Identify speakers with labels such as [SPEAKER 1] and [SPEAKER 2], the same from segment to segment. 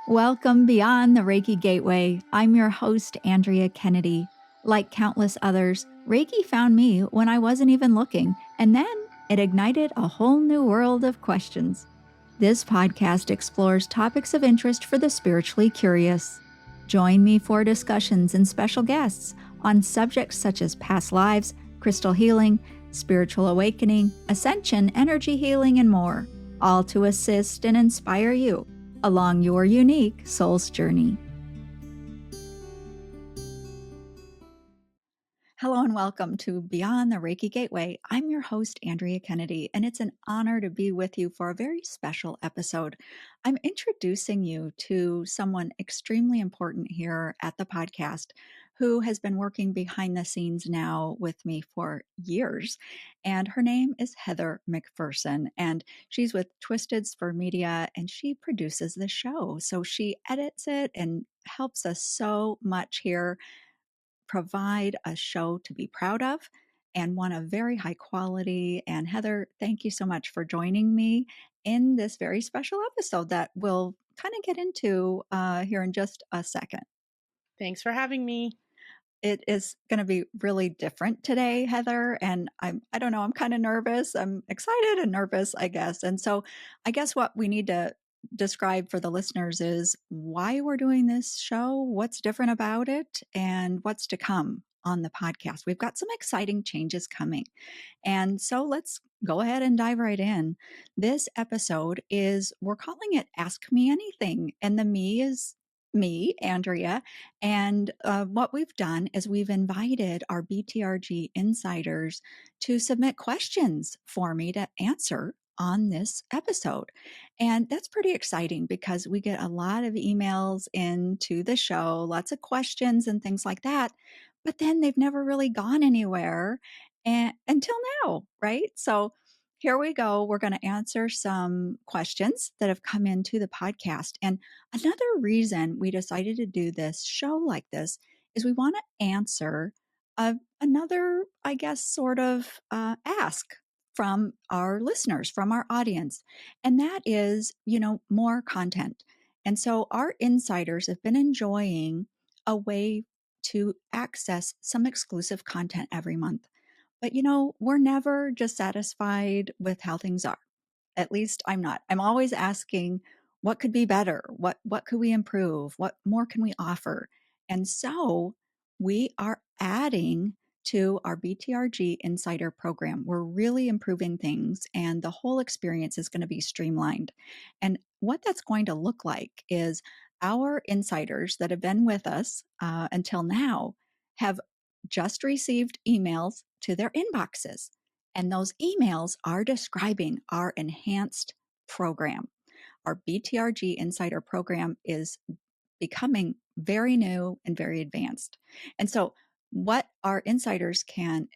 [SPEAKER 1] Welcome beyond the Reiki Gateway. I'm your host, Andrea Kennedy. Like countless others, Reiki found me when I wasn't even looking, and then it ignited a whole new world of questions. This podcast explores topics of interest for the spiritually curious. Join me for discussions and special guests on subjects such as past lives, crystal healing, spiritual awakening, ascension, energy healing, and more, all to assist and inspire you along your unique soul's journey. Hello and welcome to Beyond the Reiki Gateway. I'm your host, Andrea Kennedy, and it's an honor to be with you for a very special episode. I'm introducing you to someone extremely important here at the podcast who has been working behind the scenes now with me for years. And her name is Heather McPherson, and she's with Twisted Spur Media, and she produces the show. So she edits it and helps us so much here provide a show to be proud of and one of very high quality. And Heather, thank you so much for joining me in this very special episode that we'll kind of get into here in just a second.
[SPEAKER 2] Thanks for having me.
[SPEAKER 1] It is going to be really different today, Heather. And I don't know, I'm kind of nervous. I'm excited and nervous, I guess. And so I guess what we need to describe for the listeners is why we're doing this show, what's different about it, and what's to come on the podcast. We've got some exciting changes coming. And so let's go ahead and dive right in. This episode we're calling it Ask Me Anything. And the me is me, Andrea. And what we've done is we've invited our BTRG insiders to submit questions for me to answer on this episode. And that's pretty exciting because we get a lot of emails into the show, lots of questions and things like that. But then they've never really gone anywhere until now, right? So here we go. We're going to answer some questions that have come into the podcast. And another reason we decided to do this show like this is we want to answer another, I guess, sort of ask from our listeners, from our audience. And that is, more content. And so our insiders have been enjoying a way to access some exclusive content every month. But we're never just satisfied with how things are. At least I'm not. I'm always asking what could be better? What could we improve? What more can we offer? And so we are adding to our BTRG Insider Program. We're really improving things and the whole experience is going to be streamlined. And what that's going to look like is our insiders that have been with us until now have just received emails to their inboxes. And those emails are describing our enhanced program. Our BTRG Insider Program is becoming very new and very advanced. And so, what our insiders can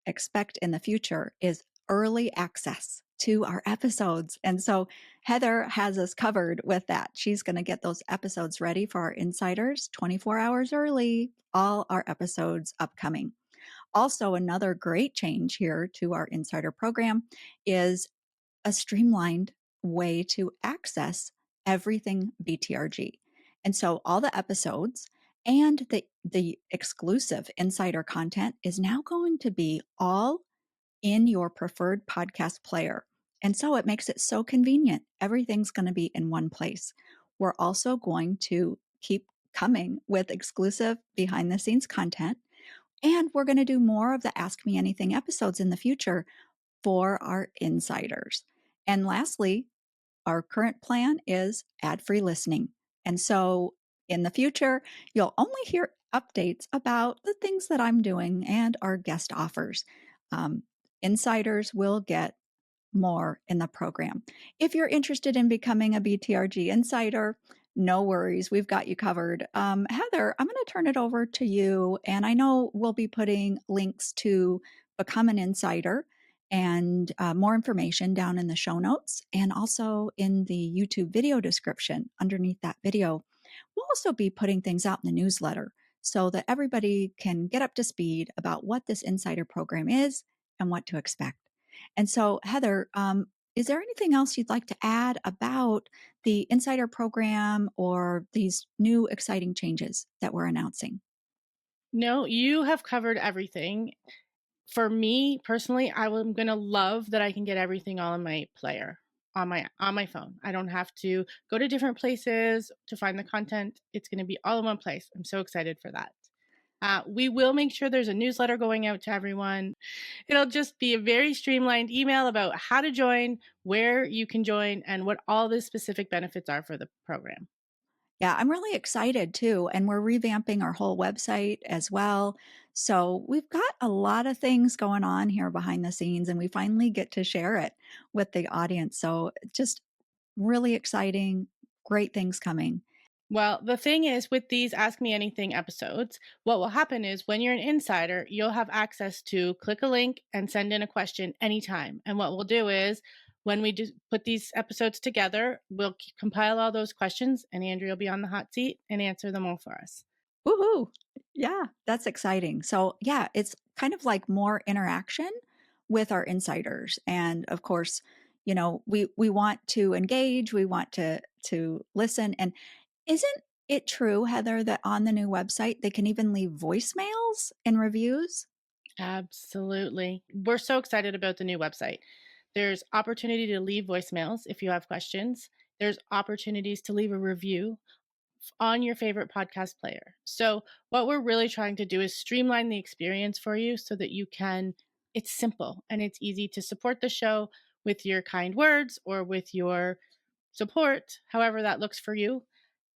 [SPEAKER 1] expect in the future is early access to our episodes. And so Heather has us covered with that. She's going to get those episodes ready for our insiders 24 hours early, all our episodes upcoming. Also, another great change here to our insider program is a streamlined way to access everything BTRG. And so all the episodes and the exclusive insider content is now going to be all in your preferred podcast player. And so it makes it so convenient. Everything's going to be in one place. We're also going to keep coming with exclusive behind the scenes content. And we're going to do more of the Ask Me Anything episodes in the future for our insiders. And lastly, our current plan is ad-free listening. And so in the future, you'll only hear updates about the things that I'm doing and our guest offers. Insiders will get more in the program. If you're interested in becoming a BTRG insider, no worries. We've got you covered. Heather, I'm going to turn it over to you. And I know we'll be putting links to become an insider and more information down in the show notes and also in the YouTube video description underneath that video. We'll also be putting things out in the newsletter so that everybody can get up to speed about what this insider program is and what to expect. And so, Heather, Is there anything else you'd like to add about the Insider Program or these new exciting changes that we're announcing?
[SPEAKER 2] No, you have covered everything. For me personally, I'm going to love that I can get everything all in my player on my phone. I don't have to go to different places to find the content. It's going to be all in one place. I'm so excited for that. We will make sure there's a newsletter going out to everyone. It'll just be a very streamlined email about how to join, where you can join, and what all the specific benefits are for the program.
[SPEAKER 1] Yeah, I'm really excited too. And we're revamping our whole website as well. So we've got a lot of things going on here behind the scenes, and we finally get to share it with the audience. So just really exciting, great things coming.
[SPEAKER 2] Well, the thing is, with these Ask Me Anything episodes, what will happen is when you're an insider, you'll have access to click a link and send in a question anytime. And what we'll do is when we do put these episodes together, we'll compile all those questions, and Andrea will be on the hot seat and answer them all for us.
[SPEAKER 1] Woohoo! Yeah, that's exciting. So, yeah, it's kind of like more interaction with our insiders. And of course, we want to engage, we want to listen. And isn't it true, Heather, that on the new website they can even leave voicemails and reviews?
[SPEAKER 2] Absolutely. We're so excited about the new website. There's opportunity to leave voicemails if you have questions. There's opportunities to leave a review on your favorite podcast player. So, what we're really trying to do is streamline the experience for you so that it's simple and it's easy to support the show with your kind words or with your support, however that looks for you.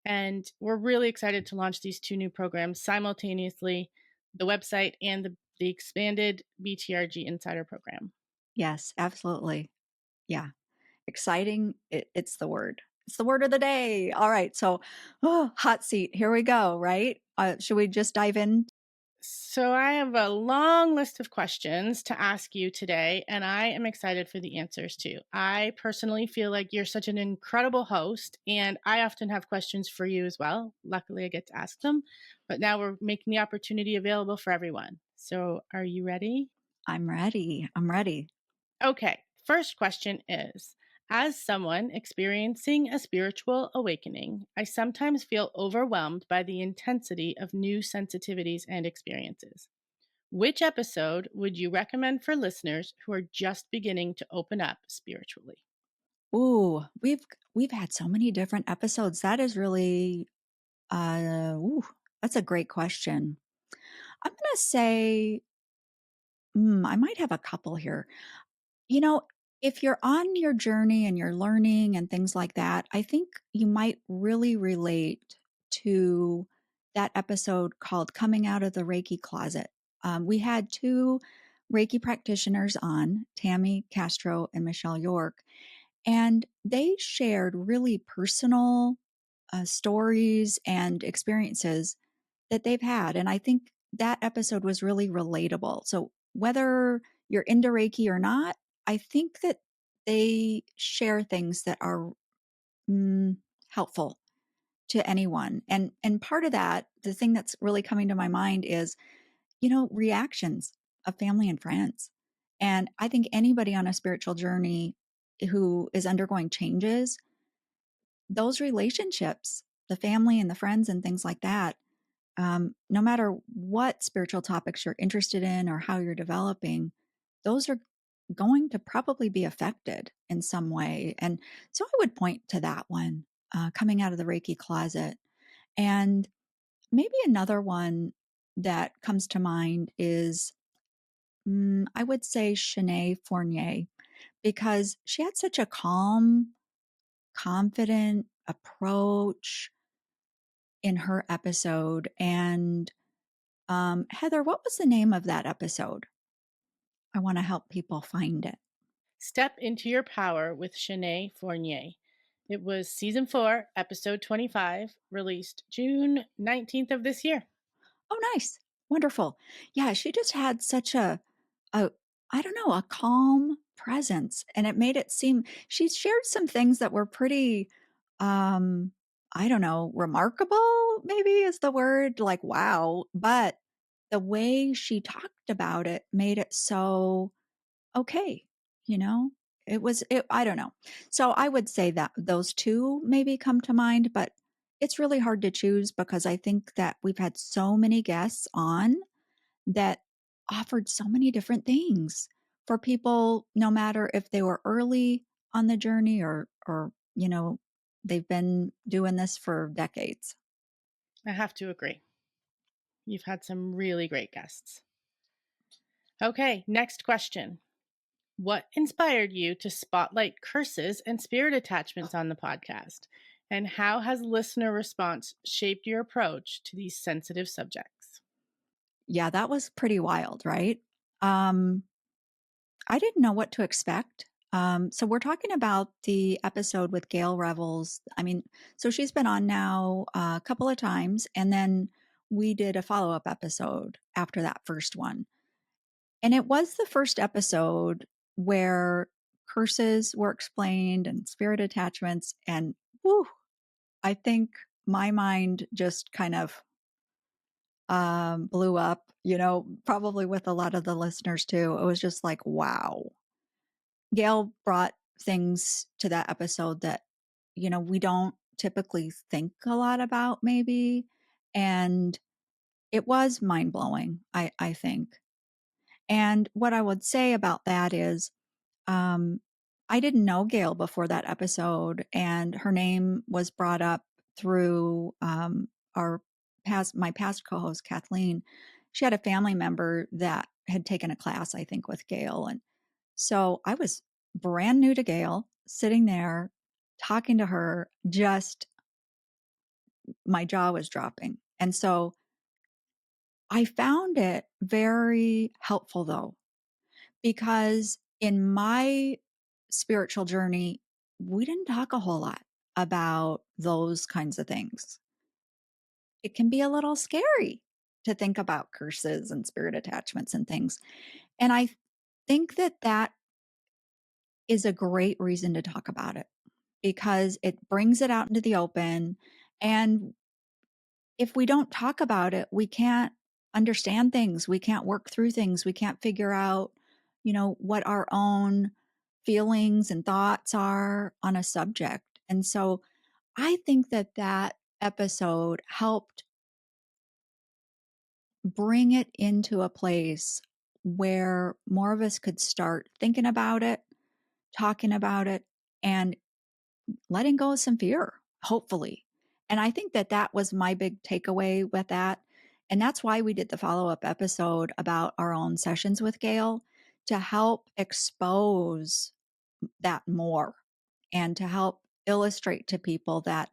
[SPEAKER 2] And we're really excited to launch these two new programs simultaneously, the website and the expanded BTRG Insider Program.
[SPEAKER 1] Yes, absolutely. Yeah. Exciting. It's the word. It's the word of the day. All right. So, hot seat. Here we go. Right? Should we just dive in?
[SPEAKER 2] So, I have a long list of questions to ask you today, and I am excited for the answers too. I personally feel like you're such an incredible host, and I often have questions for you as well. Luckily, I get to ask them, but now we're making the opportunity available for everyone. So, are you ready?
[SPEAKER 1] I'm ready. I'm ready.
[SPEAKER 2] Okay, first question is: as someone experiencing a spiritual awakening, I sometimes feel overwhelmed by the intensity of new sensitivities and experiences. Which episode would you recommend for listeners who are just beginning to open up spiritually?
[SPEAKER 1] Ooh, we've had so many different episodes. That is really ooh, that's a great question. I'm gonna say, I might have a couple here. You know, if you're on your journey and you're learning and things like that, I think you might really relate to that episode called Coming Out of the Reiki Closet. We had two Reiki practitioners on, Tammy Castro and Michelle York, and they shared really personal stories and experiences that they've had. And I think that episode was really relatable. So whether you're into Reiki or not, I think that they share things that are mm, helpful to anyone. And part of that, the thing that's really coming to my mind is, reactions of family and friends. And I think anybody on a spiritual journey who is undergoing changes, those relationships, the family and the friends and things like that, no matter what spiritual topics you're interested in or how you're developing, those are going to probably be affected in some way. And so I would point to that one, coming out of the Reiki closet. And maybe another one that comes to mind is, I would say Shanae Fournier, because she had such a calm, confident approach in her episode. And Heather, what was the name of that episode? I want to help people find it.
[SPEAKER 2] Step into Your Power with Shanae Fournier. It was season 4, episode 25, released June 19th of this year.
[SPEAKER 1] Oh, nice. Wonderful. Yeah, she just had such a I don't know, a calm presence. And it made it seem she shared some things that were pretty um, I don't know, remarkable, maybe is the word, like wow. But the way she talked about it made it so okay, you know? I don't know. So I would say that those 2 maybe come to mind, but it's really hard to choose because I think that we've had so many guests on that offered so many different things for people, no matter if they were early on the journey or they've been doing this for decades.
[SPEAKER 2] I have to agree. You've had some really great guests. Okay, next question. What inspired you to spotlight curses and spirit attachments on the podcast? And how has listener response shaped your approach to these sensitive subjects?
[SPEAKER 1] Yeah, that was pretty wild, right? Um, I didn't know what to expect. So we're talking about the episode with Gail Revels. I mean, so she's been on now a couple of times, and then we did a follow-up episode after that first one. And it was the first episode where curses were explained and spirit attachments. And whew, I think my mind just kind of blew up, probably with a lot of the listeners too. It was just like, wow. Gail brought things to that episode that, we don't typically think a lot about, maybe. And it was mind blowing, I think. And what I would say about that is, Um, I didn't know Gail before that episode, and her name was brought up through our my past co-host Kathleen. She had a family member that had taken a class, I think, with Gail, and so I was brand new to Gail, sitting there talking to her. Just my jaw was dropping, and so I found it very helpful, though, because in my spiritual journey, we didn't talk a whole lot about those kinds of things. It can be a little scary to think about curses and spirit attachments and things. And I think that that is a great reason to talk about it because it brings it out into the open. And if we don't talk about it, we can't understand things. We can't work through things. We can't figure out, what our own feelings and thoughts are on a subject. And so I think that that episode helped bring it into a place where more of us could start thinking about it, talking about it, and letting go of some fear, hopefully. And I think that that was my big takeaway with that. And that's why we did the follow up episode about our own sessions with Gail, to help expose that more and to help illustrate to people that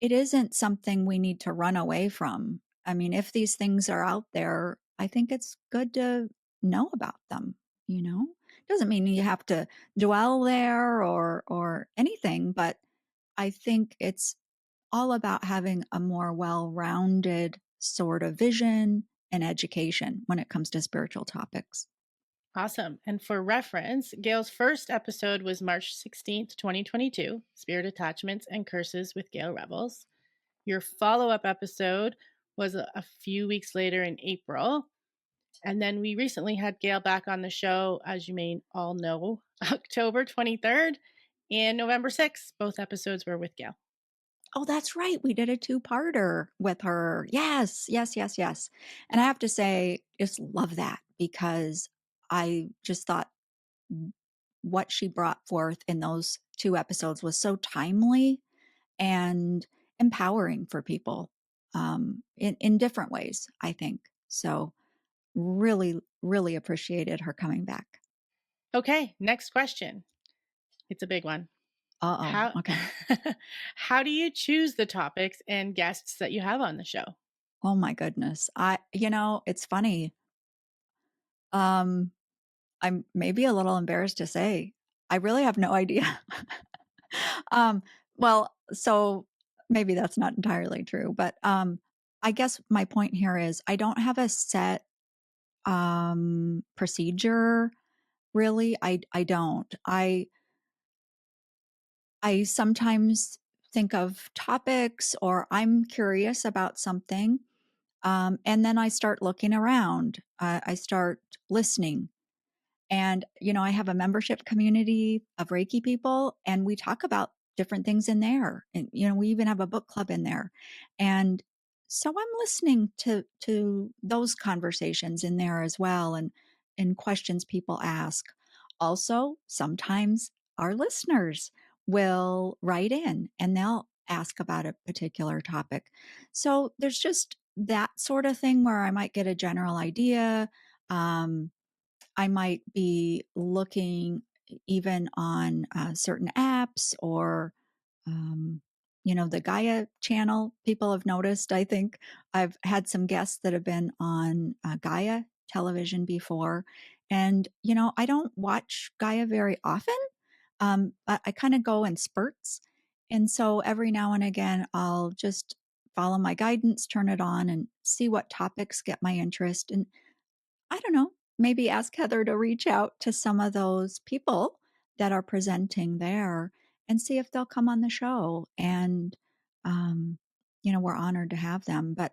[SPEAKER 1] it isn't something we need to run away from. I mean, if these things are out there, I think it's good to know about them, you know? Doesn't mean you have to dwell there or anything, but I think it's all about having a more well-rounded sort of vision and education when it comes to spiritual topics.
[SPEAKER 2] Awesome. And for reference, Gail's first episode was March 16th, 2022, Spirit Attachments and Curses with Gail Revels. Your follow up episode was a few weeks later in April. And then we recently had Gail back on the show, as you may all know, October 23rd and November 6th. Both episodes were with Gail.
[SPEAKER 1] Oh, that's right. We did a two-parter with her. Yes, yes, yes, yes. And I have to say, just love that because I just thought what she brought forth in those two episodes was so timely and empowering for people in different ways, I think. So really, really appreciated her coming back.
[SPEAKER 2] Okay, next question. It's a big one.
[SPEAKER 1] Uh-oh.
[SPEAKER 2] How
[SPEAKER 1] Okay.
[SPEAKER 2] how do you choose the topics and guests that you have on the show?
[SPEAKER 1] Oh my goodness. It's funny. Um, I'm maybe a little embarrassed to say, I really have no idea. Well, so maybe that's not entirely true, but I guess my point here is I don't have a set procedure really. I don't. I sometimes think of topics or I'm curious about something. And then I start looking around. I start listening. And, I have a membership community of Reiki people, and we talk about different things in there. And, we even have a book club in there. And so I'm listening to those conversations in there as well, and questions people ask. Also, sometimes our listeners will write in and they'll ask about a particular topic. So there's just that sort of thing where I might get a general idea. Um, I might be looking even on certain apps or, um, the Gaia channel. People have noticed, I think I've had some guests that have been on Gaia television before. And, I don't watch Gaia very often, but I kind of go in spurts. And so every now and again, I'll just follow my guidance, turn it on, and see what topics get my interest. And I don't know, maybe ask Heather to reach out to some of those people that are presenting there and see if they'll come on the show. And, um, we're honored to have them. But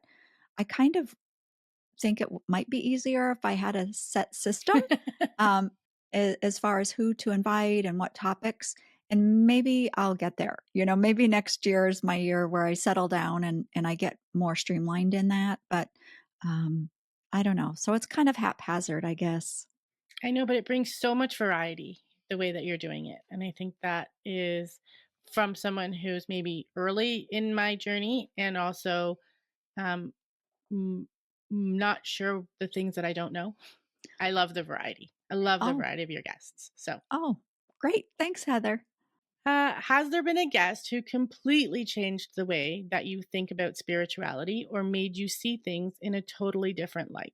[SPEAKER 1] I kind of think it might be easier if I had a set system, um, as far as who to invite and what topics. And maybe I'll get there. Maybe next year is my year where I settle down and I get more streamlined in that. But um, I don't know. So it's kind of haphazard, I guess.
[SPEAKER 2] I know, but it brings so much variety the way that you're doing it. And I think that is from someone who's maybe early in my journey and also um, m- not sure the things that I don't know. I love the variety. I love the
[SPEAKER 1] Oh,
[SPEAKER 2] variety of your guests. So,
[SPEAKER 1] oh, great. Thanks, Heather.
[SPEAKER 2] has there been a guest who completely changed the way that you think about spirituality or made you see things in a totally different light?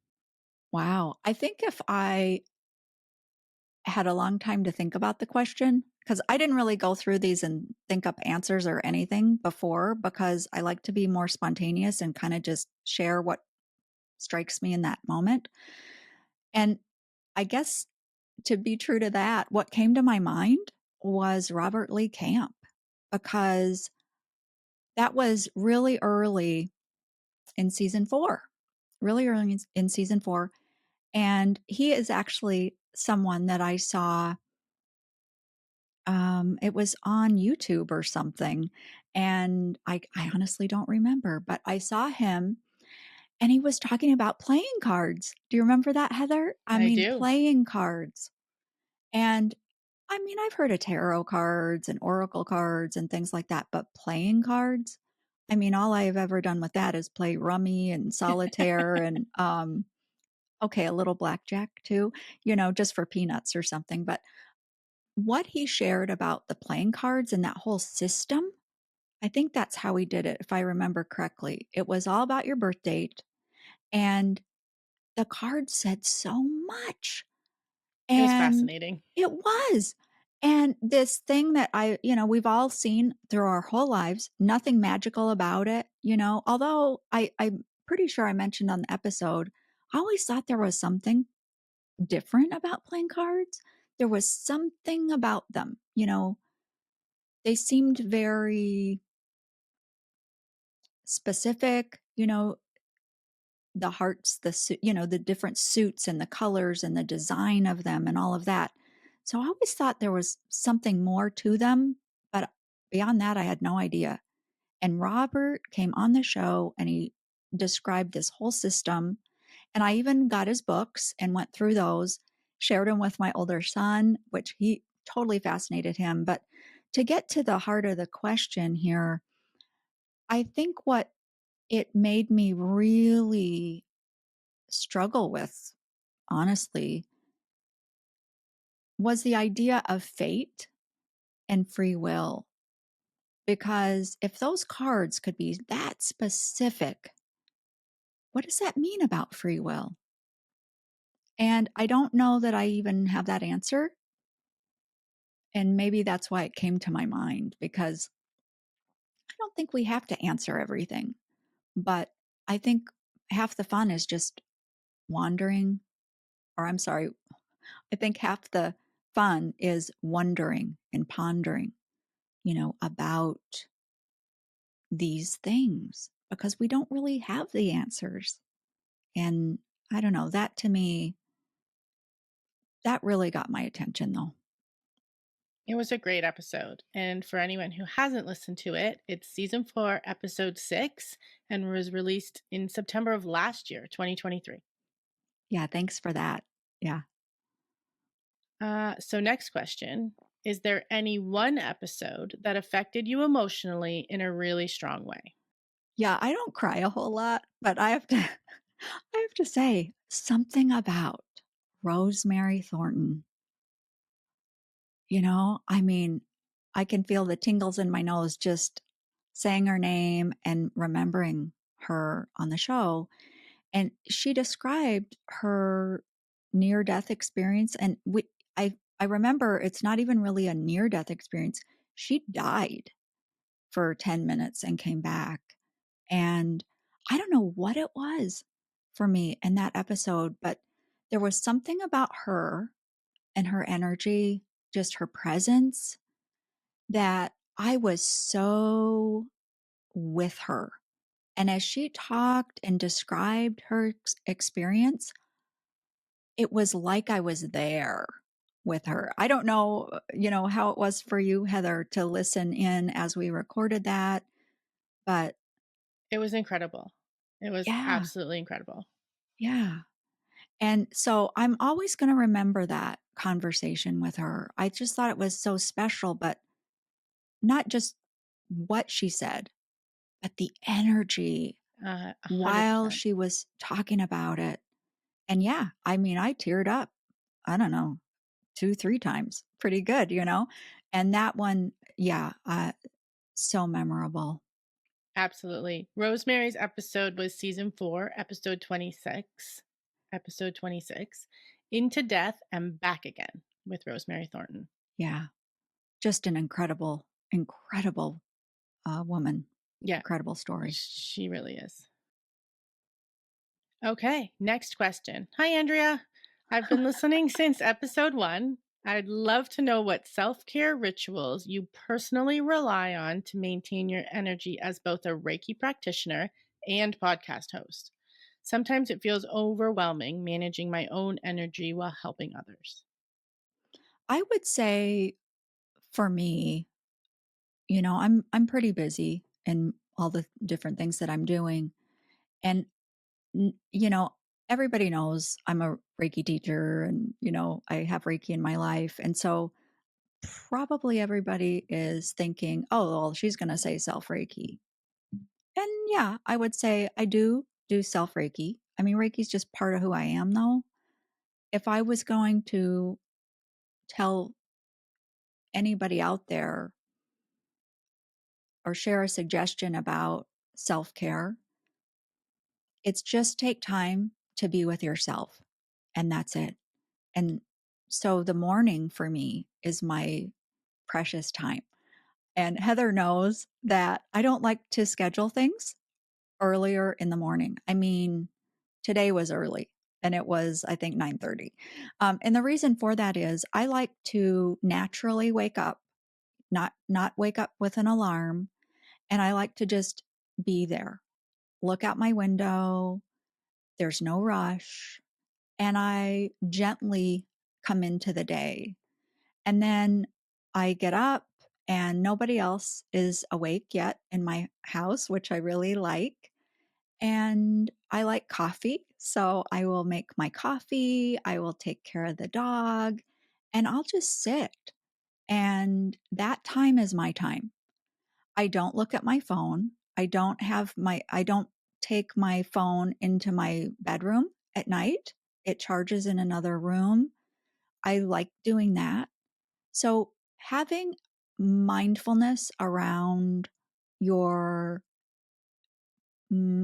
[SPEAKER 1] Wow. I think if I had a long time to think about the question, because I didn't really go through these and think up answers or anything before, because I like to be more spontaneous and kind of just share what strikes me in that moment. And I guess to be true to that, what came to my mind was Robert Lee Camp, because that was really early in season 4, really early in season 4. And he is actually someone that I saw. It was on YouTube or something, and I honestly don't remember, but I saw him and he was talking about playing cards. Do you remember that, Heather? I
[SPEAKER 2] I
[SPEAKER 1] mean,
[SPEAKER 2] do.
[SPEAKER 1] playing cards. And I mean, I've heard of tarot cards and oracle cards and things like that, but playing cards? I mean, all I've ever done with that is play rummy and solitaire and okay, a little blackjack too, just for peanuts or something, but what he shared about the playing cards and that whole system, I think that's how he did it, if I remember correctly. It was all about your birth date, and the card said so much.
[SPEAKER 2] It was
[SPEAKER 1] And
[SPEAKER 2] fascinating.
[SPEAKER 1] it was. And this thing that we've all seen through our whole lives, nothing magical about it, although I'm pretty sure I mentioned on the episode, I always thought there was something different about playing cards. There was something about them, they seemed very specific, the hearts, the different suits and the colors and the design of them and all of that. So I always thought there was something more to them, but beyond that, I had no idea. And Robert came on the show and he described this whole system. And I even got his books and went through those, shared them with my older son, which he totally fascinated him. But to get to the heart of the question here, I think what it made me really struggle with, honestly, was the idea of fate and free will. Because if those cards could be that specific, what does that mean about free will? And I don't know that I even have that answer. And maybe that's why it came to my mind, because I don't think we have to answer everything. But I think half the fun is just wandering, or I'm sorry, I think half the fun is wondering and pondering, about these things because we don't really have the answers. And I don't know, that to me That really got my attention, though.
[SPEAKER 2] It was a great episode. And for anyone who hasn't listened to it, it's season 4, episode 6, and was released in September of last year, 2023.
[SPEAKER 1] Yeah, thanks for that. Yeah.
[SPEAKER 2] So, next question. Is there any one episode that affected you emotionally in a really strong way?
[SPEAKER 1] Yeah, I don't cry a whole lot, but I have to I have to say something about Rosemary Thornton. I mean, I can feel the tingles in my nose just saying her name and remembering her on the show. And she described her near death experience. And I remember it's not even really a near death experience. She died for 10 minutes and came back. And I don't know what it was for me in that episode, but there was something about her and her energy, just her presence, that I was so with her. And as she talked and described her experience, it was like I was there with her. I don't know, how it was for you, Heather, to listen in as we recorded that, but
[SPEAKER 2] It was incredible. It was
[SPEAKER 1] yeah,
[SPEAKER 2] absolutely incredible.
[SPEAKER 1] yeah. And so I'm always going to remember that conversation with her. I just thought it was so special, but not just what she said, but the energy while
[SPEAKER 2] 100%.
[SPEAKER 1] she was talking about it. And yeah, I mean, I teared up, I don't know, 2, 3 times. Pretty good, you know? And that one, yeah, so memorable.
[SPEAKER 2] Absolutely. Rosemary's episode was season 4, episode 26. Episode 26. Into Death and Back Again with Rosemary Thornton.
[SPEAKER 1] Yeah, just an incredible, incredible, woman.
[SPEAKER 2] Yeah,
[SPEAKER 1] Incredible story.
[SPEAKER 2] she really is. Okay, next question. Hi, Andrea. I've been listening since episode 1. I'd love to know what self care rituals you personally rely on to maintain your energy as both a Reiki practitioner and podcast host. Sometimes it feels overwhelming managing my own energy while helping others.
[SPEAKER 1] I would say for me, I'm pretty busy in all the different things that I'm doing. And N you know, everybody knows I'm a Reiki teacher and, I have Reiki in my life, and so probably everybody is thinking, "Oh, well, she's gonna say self Reiki." And yeah, I would say I do self Reiki. I mean, Reiki's just part of who I am, though. If I was going to tell anybody out there or share a suggestion about self-care, it's just take time to be with yourself, and that's it. And so the morning for me is my precious time. And Heather knows that I don't like to schedule things earlier in the morning. I mean, today was early and it was, I think, 9:30. And the reason for that is I like to naturally wake up, not wake up with an alarm. And I like to just be there, look out my window. There's no rush. And I gently come into the day. And then I get up and nobody else is awake yet in my house, which I really like. And I like coffee. So I will make my coffee, I will take care of the dog, and I'll just sit. And that time is my time. I don't look at my phone. I don't take my phone into my bedroom at night. It charges in another room. I like doing that. So, having mindfulness around your,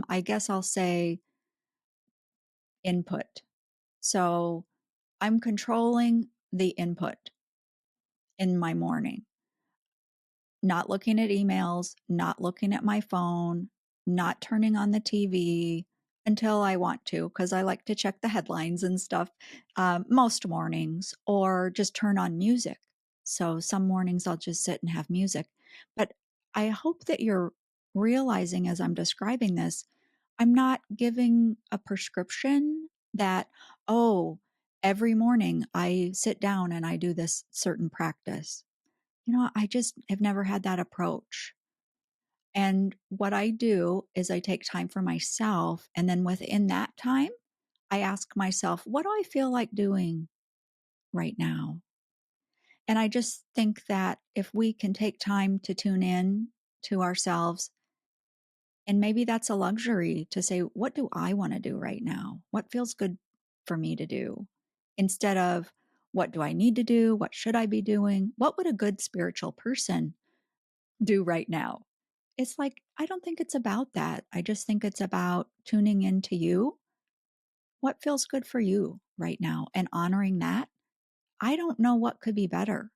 [SPEAKER 1] I guess I'll say, input. So, I'm controlling the input in my morning, not looking at emails, not looking at my phone, not turning on the TV until I want to, because I like to check the headlines and stuff most mornings, or just turn on music. So some mornings I'll just sit and have music. But I hope that you're realizing as I'm describing this, I'm not giving a prescription that, oh, every morning I sit down and I do this certain practice. I just have never had that approach. And what I do is I take time for myself. And then within that time, I ask myself, what do I feel like doing right now? And I just think that if we can take time to tune in to ourselves, and maybe that's a luxury to say, what do I want to do right now? What feels good for me to do? Instead of, what do I need to do? What should I be doing? What would a good spiritual person do right now? It's like, I don't think it's about that. I just think it's about tuning into you. What feels good for you right now and honoring that? I don't know what could be better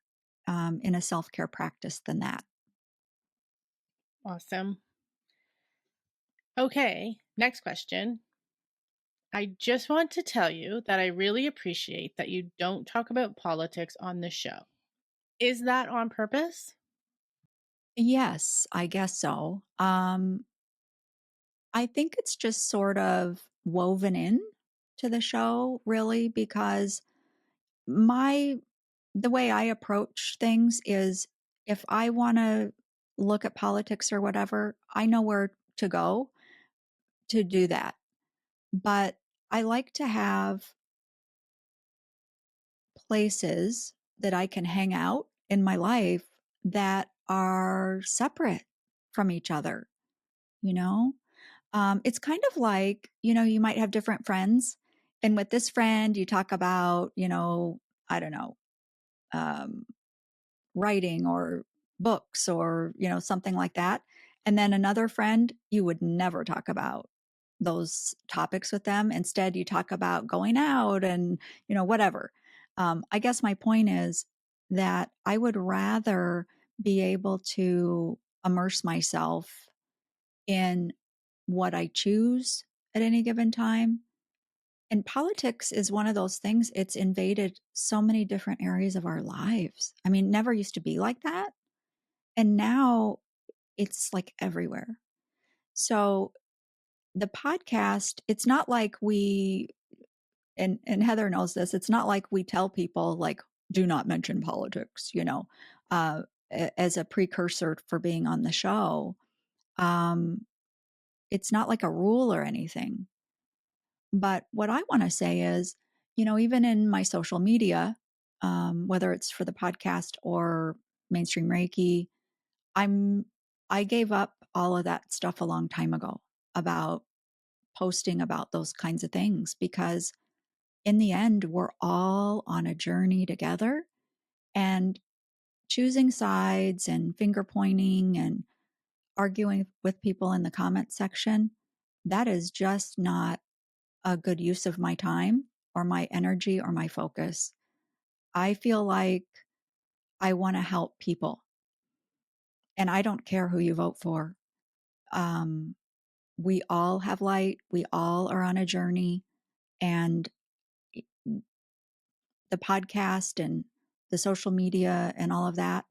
[SPEAKER 1] in a self care practice than that.
[SPEAKER 2] Awesome. Okay, next question. I just want to tell you that I really appreciate that you don't talk about politics on the show. Is that on purpose?
[SPEAKER 1] Yes, I guess so. I think it's just sort of woven in to the show, really, because my the way I approach things is if I want to look at politics or whatever, I know where to go to do that. But I like to have places that I can hang out in my life that are separate from each other, you know? It's kind of like, you might have different friends. And with this friend, you talk about, I don't know, um, writing or books or, something like that. And then another friend, you would never talk about those topics with them. Instead, you talk about going out and, whatever. I guess my point is that I would rather be able to immerse myself in what I choose at any given time. And politics is one of those things, it's invaded so many different areas of our lives. I mean, never used to be like that. And now it's like everywhere. So the podcast, it's not like and Heather knows this, it's not like we tell people like, do not mention politics, uh, as a precursor for being on the show. Um, it's not like a rule or anything. But what I want to say is, even in my social media, whether it's for the podcast or mainstream Reiki, I'm I gave up all of that stuff a long time ago about posting about those kinds of things because in the end, we're all on a journey together, and choosing sides and finger pointing and arguing with people in the comment section, that is just not a good use of my time or my energy or my focus. I feel like I want to help people and I don't care who you vote for. Um, we all have light. We all are on a journey. And the podcast and the social media and all of that,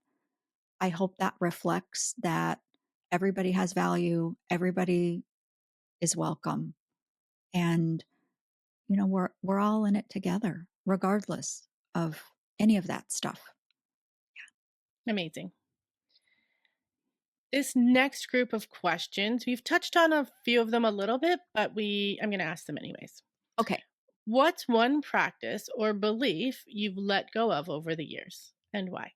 [SPEAKER 1] I hope that reflects that everybody has value, everybody is welcome. And, we're all in it together, regardless of any of that stuff.
[SPEAKER 2] Amazing. This next group of questions, we've touched on a few of them a little bit, but I'm going to ask them anyways.
[SPEAKER 1] Okay.
[SPEAKER 2] What's one practice or belief you've let go of over the years and why?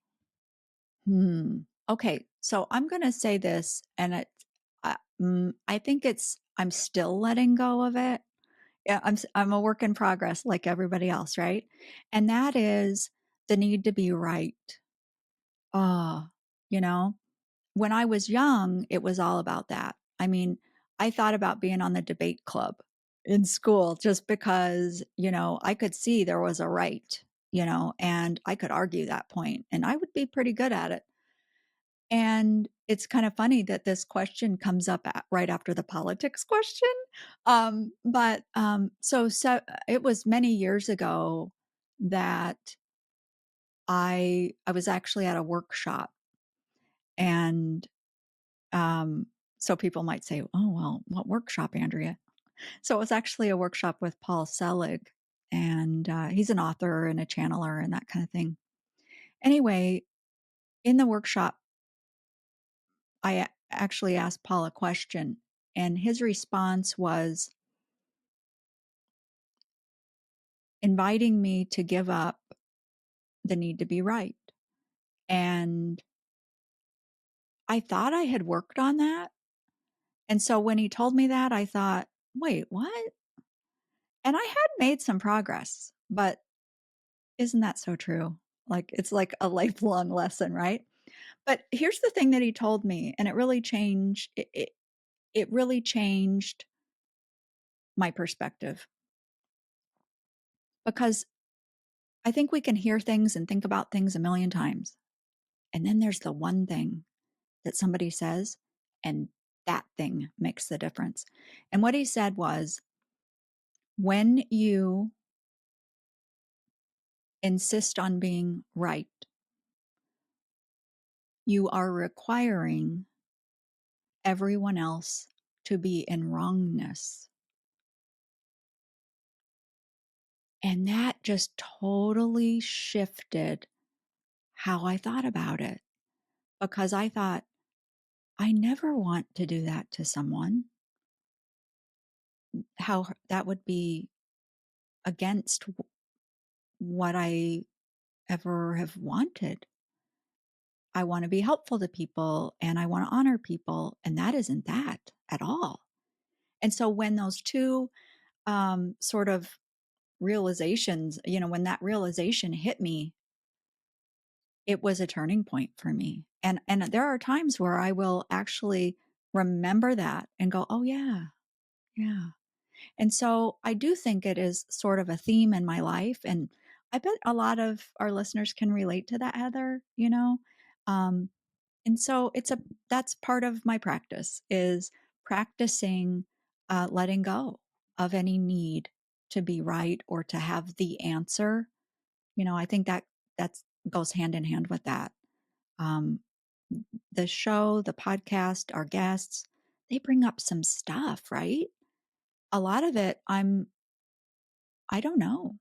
[SPEAKER 1] Okay. So I'm going to say this, and I think I'm still letting go of it. Yeah, I'm a work in progress like everybody else, right? And that is the need to be right. Oh, you know, when I was young, it was all about that. I mean, I thought about being on the debate club in school just because, I could see there was a right, and I could argue that point and I would be pretty good at it. And it's kind of funny that this question comes up right after the politics question. So it was many years ago that I was actually at a workshop, and um, so people might say, "Oh, well, what workshop, Andrea?" So it was actually a workshop with Paul Selig, and he's an author and a channeler and that kind of thing. Anyway, in the workshop, actually asked Paul a question, and his response was inviting me to give up the need to be right. And I thought I had worked on that. And so when he told me that, I thought, wait, what? And I had made some progress, but isn't that so true? Like, it's like a lifelong lesson, right? But here's the thing that he told me, and it really changed my perspective, because I think we can hear things and think about things a million times. And then there's the one thing that somebody says, and that thing makes the difference. And what he said was, when you insist on being right, you are requiring everyone else to be in wrongness. And that just totally shifted how I thought about it, because I thought, I never want to do that to someone. How that would be against what I ever have wanted. I want to be helpful to people and I want to honor people. And that isn't that at all. And so when those two sort of realizations, when that realization hit me, it was a turning point for me. And there are times where I will actually remember that and go, oh yeah, yeah. And so I do think it is sort of a theme in my life. And I bet a lot of our listeners can relate to that, Heather, Um, and so that's part of my practice, is practicing letting go of any need to be right or to have the answer. I think that's goes hand in hand with that. Um, the show, the podcast, our guests, they bring up some stuff, right? A lot of it I don't know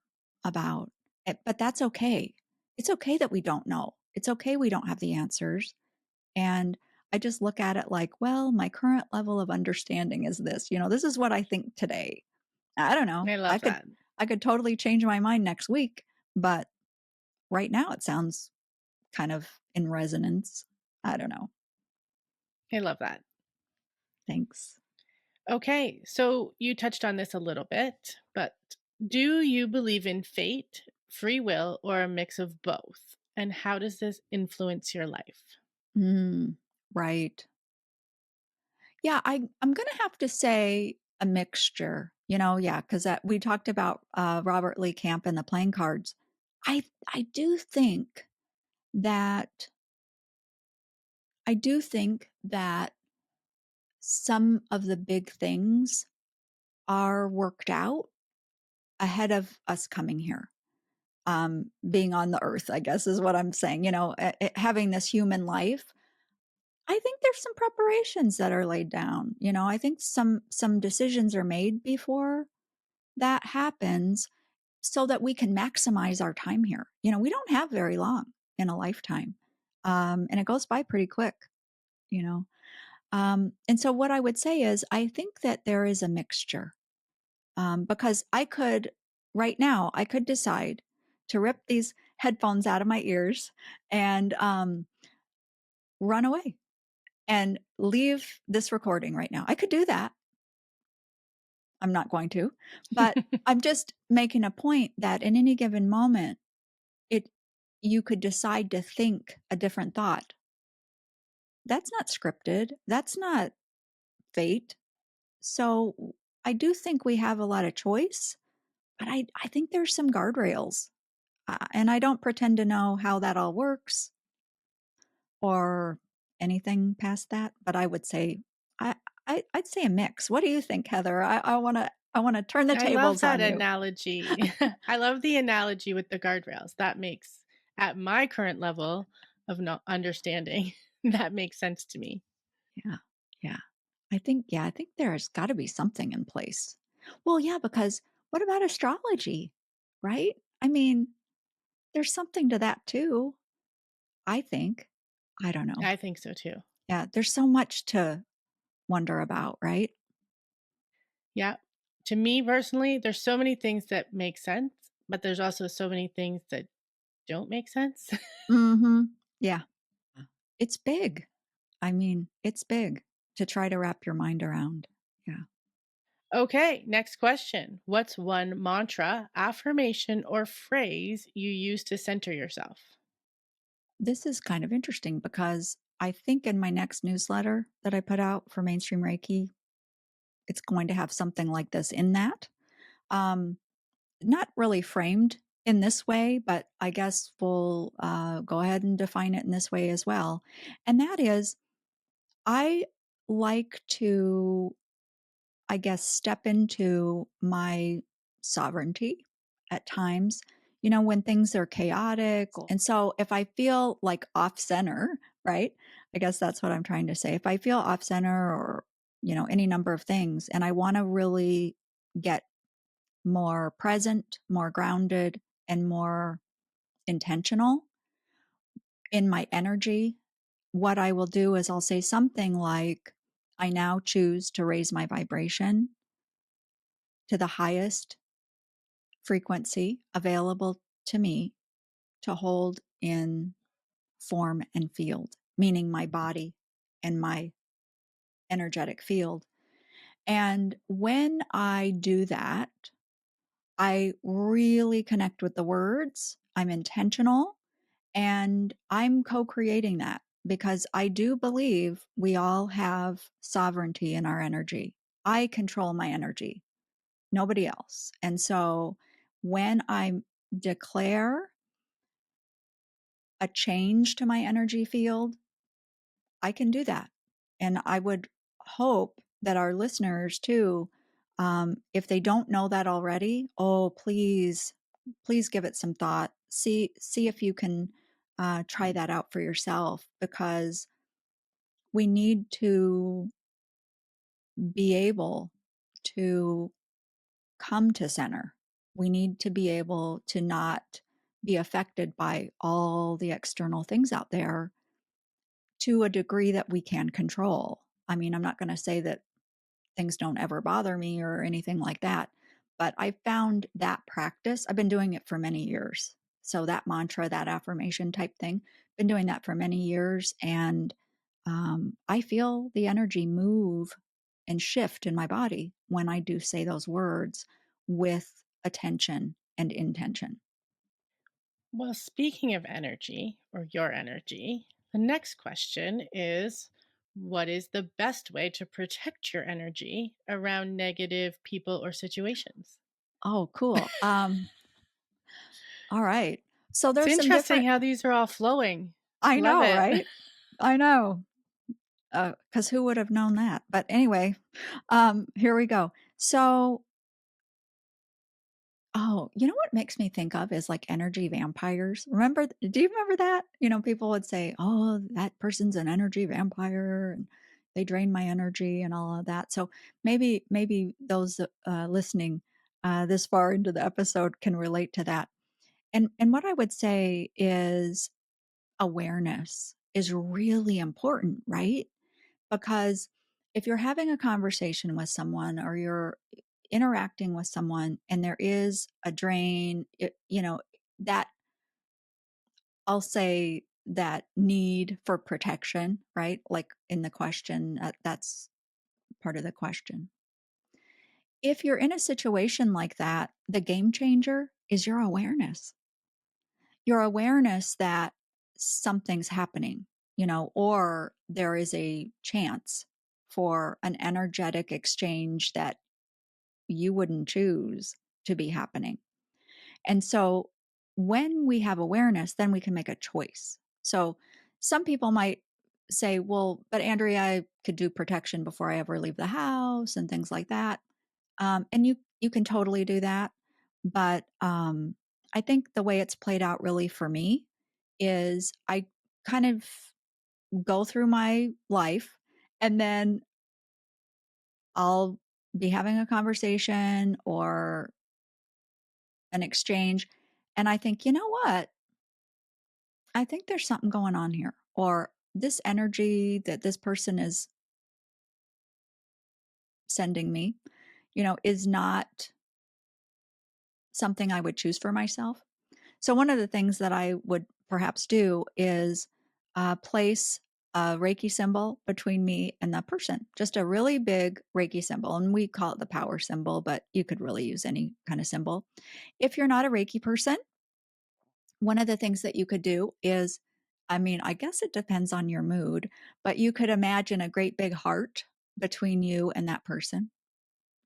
[SPEAKER 1] about it, but that's okay. It's okay that we don't know. It's okay we don't have the answers. And I just look at it like, well, my current level of understanding is this. This is what I think today. I don't know.
[SPEAKER 2] I
[SPEAKER 1] I
[SPEAKER 2] love
[SPEAKER 1] could
[SPEAKER 2] that.
[SPEAKER 1] I could totally change my mind next week, but right now it sounds kind of in resonance. I don't know.
[SPEAKER 2] I love that.
[SPEAKER 1] Thanks.
[SPEAKER 2] Okay, so you touched on this a little bit, but do you believe in fate, free will, or a mix of both? And how does this influence your life?
[SPEAKER 1] Mm, right. Yeah, I'm gonna have to say a mixture, yeah, because we talked about Robert Lee Camp and the playing cards. I do think that I do think that some of the big things are worked out ahead of us coming here. Being on the earth, I guess, is what I'm saying. Having this human life, I think there's some preparations that are laid down. I think some decisions are made before that happens so that we can maximize our time here. We don't have very long in a lifetime, and it goes by pretty quick. You know, and so what I would say is, I think that there is a mixture, because right now, I could decide to rip these headphones out of my ears and run away and leave this recording right now. I could do that. I'm not going to, but I'm just making a point that in any given moment, it you could decide to think a different thought. That's not scripted. That's not fate. So I do think we have a lot of choice, but I think there's some guardrails. And I don't pretend to know how that all works or anything past that, but I would say I, I'd say a mix. What do you think, Heather? I want to turn the
[SPEAKER 2] I love
[SPEAKER 1] tables
[SPEAKER 2] that
[SPEAKER 1] on you.
[SPEAKER 2] analogy. I love the analogy with the guardrails. That makes, at my current level of not understanding, that makes sense to me.
[SPEAKER 1] Yeah. Yeah. I think there's got to be something in place. Well, yeah, because what about astrology? right? I mean, there's something to that too, I think. I don't know.
[SPEAKER 2] I think so too.
[SPEAKER 1] Yeah, there's so much to wonder about, right?
[SPEAKER 2] Yeah. To me personally, there's so many things that make sense, but there's also so many things that don't make sense.
[SPEAKER 1] Mhm. Yeah. It's big. I mean, it's big to try to wrap your mind around. Yeah.
[SPEAKER 2] Okay, next question. What's one mantra, affirmation, or phrase you use to center yourself?
[SPEAKER 1] This is kind of interesting because I think in my next newsletter that I put out for Mainstream Reiki, it's going to have something like this in that. Um, Not really framed in this way, but I guess we'll go ahead and define it in this way as well. And that is, I like to, I guess, step into my sovereignty at times, when things are chaotic. And so if I feel like off center, right? I guess that's what I'm trying to say. If I feel off center or, any number of things, and I want to really get more present, more grounded, and more intentional in my energy, what I will do is I'll say something like, I now choose to raise my vibration to the highest frequency available to me to hold in form and field, meaning my body and my energetic field. And when I do that, I really connect with the words. I'm intentional and I'm co creating that because I do believe we all have sovereignty in our energy. I control my energy, nobody else. And so when I declare a change to my energy field, I can do that. And I would hope that our listeners too, if they don't know that already, oh, please give it some thought. See if you can try that out for yourself because we need to be able to come to center. We need to be able to not be affected by all the external things out there to a degree that we can control. I mean, I'm not going to say that things don't ever bother me or anything like that, but I found that practice, I've been doing it for many years. So that mantra, that affirmation type thing, been doing that for many years. And I feel the energy move and shift in my body when I do say those words with attention and intention.
[SPEAKER 2] Well, speaking of energy or your energy, the next question is what is the best way to protect your energy around negative people or situations?
[SPEAKER 1] Oh, cool. All right. So
[SPEAKER 2] It's
[SPEAKER 1] there's some
[SPEAKER 2] interesting
[SPEAKER 1] different,
[SPEAKER 2] how these are all flowing.
[SPEAKER 1] I
[SPEAKER 2] Love
[SPEAKER 1] know,
[SPEAKER 2] it.
[SPEAKER 1] right? I know. Because who would have known that? But anyway, here we go. So, oh, you know what makes me think of is like energy vampires. Do you remember that? People would say, oh, that person's an energy vampire and they drain my energy and all of that. So maybe those listening this far into the episode can relate to that. And what I would say is awareness is really important, right? Because if you're having a conversation with someone or you're interacting with someone and there is a drain, that I'll say that need for protection, right? Like in the question, that's part of the question. If you're in a situation like that, the game changer is your awareness that something's happening, or there is a chance for an energetic exchange that you wouldn't choose to be happening. And so when we have awareness, then we can make a choice. So some people might say, well, but Andrea, I could do protection before I ever leave the house and things like that. And you can totally do that. But I think the way it's played out really for me is I kind of go through my life and then I'll be having a conversation or an exchange, and I think, you know what? I think there's something going on here. Or this energy that this person is sending me, is not something I would choose for myself. So, one of the things that I would perhaps do is place a Reiki symbol between me and the person, just a really big Reiki symbol. And we call it the power symbol, but you could really use any kind of symbol. If you're not a Reiki person, one of the things that you could do is, I mean, I guess it depends on your mood, but you could imagine a great big heart between you and that person,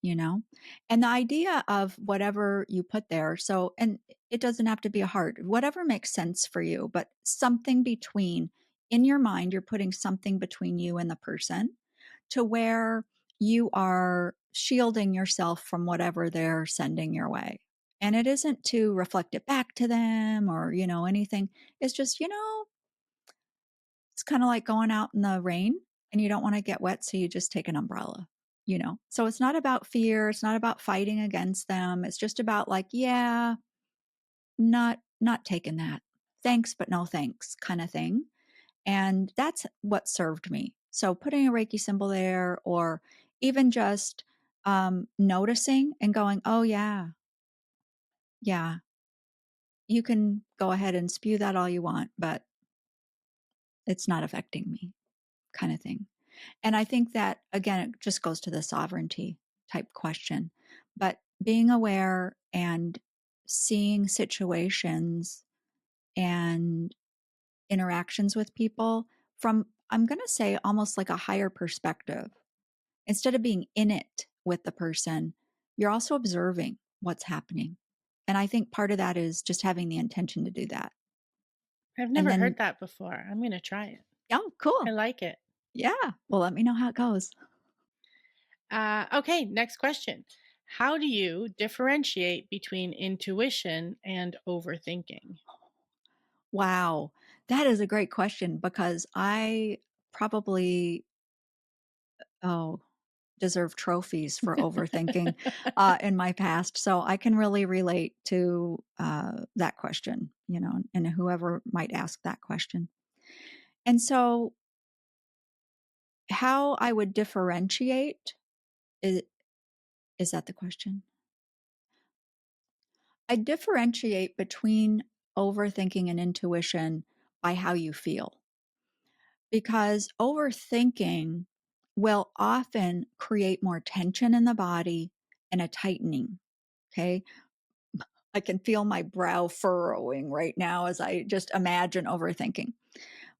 [SPEAKER 1] you know? And the idea of whatever you put there, so, and it doesn't have to be a heart, whatever makes sense for you, but something between, in your mind, you're putting something between you and the person to where you are shielding yourself from whatever they're sending your way. And it isn't to reflect it back to them or, anything. It's just, it's kind of like going out in the rain and you don't want to get wet. So you just take an umbrella, So it's not about fear. It's not about fighting against them. It's just about like, yeah, not taking that. Thanks, but no thanks kind of thing. And that's what served me. So putting a Reiki symbol there, or even just noticing and going, oh, yeah, yeah, you can go ahead and spew that all you want, but it's not affecting me, kind of thing. And I think that, again, it just goes to the sovereignty type question. But being aware and seeing situations and interactions with people from, I'm going to say, almost like a higher perspective. Instead of being in it with the person, you're also observing what's happening. And I think part of that is just having the intention to do that.
[SPEAKER 2] I've
[SPEAKER 1] And
[SPEAKER 2] never heard
[SPEAKER 1] then,
[SPEAKER 2] that before. I'm going to try it.
[SPEAKER 1] oh,
[SPEAKER 2] I
[SPEAKER 1] cool.
[SPEAKER 2] like it.
[SPEAKER 1] Yeah. Well, let me know how it goes.
[SPEAKER 2] Okay, next question. How do you differentiate between intuition and overthinking?
[SPEAKER 1] Wow. That is a great question because I probably, oh, deserve trophies for overthinking in my past. So I can really relate to that question, and whoever might ask that question. And so, how I would differentiate is, is that the question? I differentiate between overthinking and intuition by how you feel, because overthinking will often create more tension in the body and a tightening. Okay. I can feel my brow furrowing right now as I just imagine overthinking.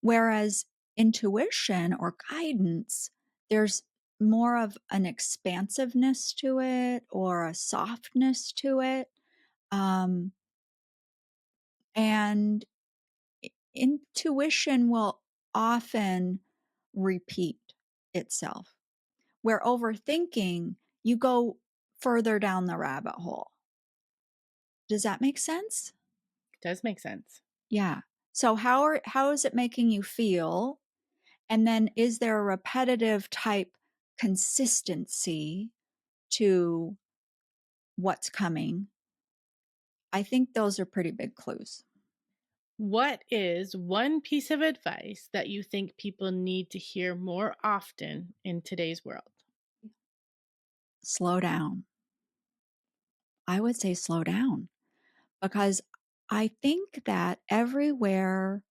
[SPEAKER 1] Whereas intuition or guidance, there's more of an expansiveness to it or a softness to it. Um, and intuition will often repeat itself, where overthinking, you go further down the rabbit hole. Does that make sense?
[SPEAKER 2] Does make sense.
[SPEAKER 1] Yeah. So how is it making you feel? And then is there a repetitive type consistency to what's coming? I think those are pretty big clues.
[SPEAKER 2] What is one piece of advice that you think people need to hear more often in today's world?
[SPEAKER 1] Slow down. I would say slow down because I think that everywhere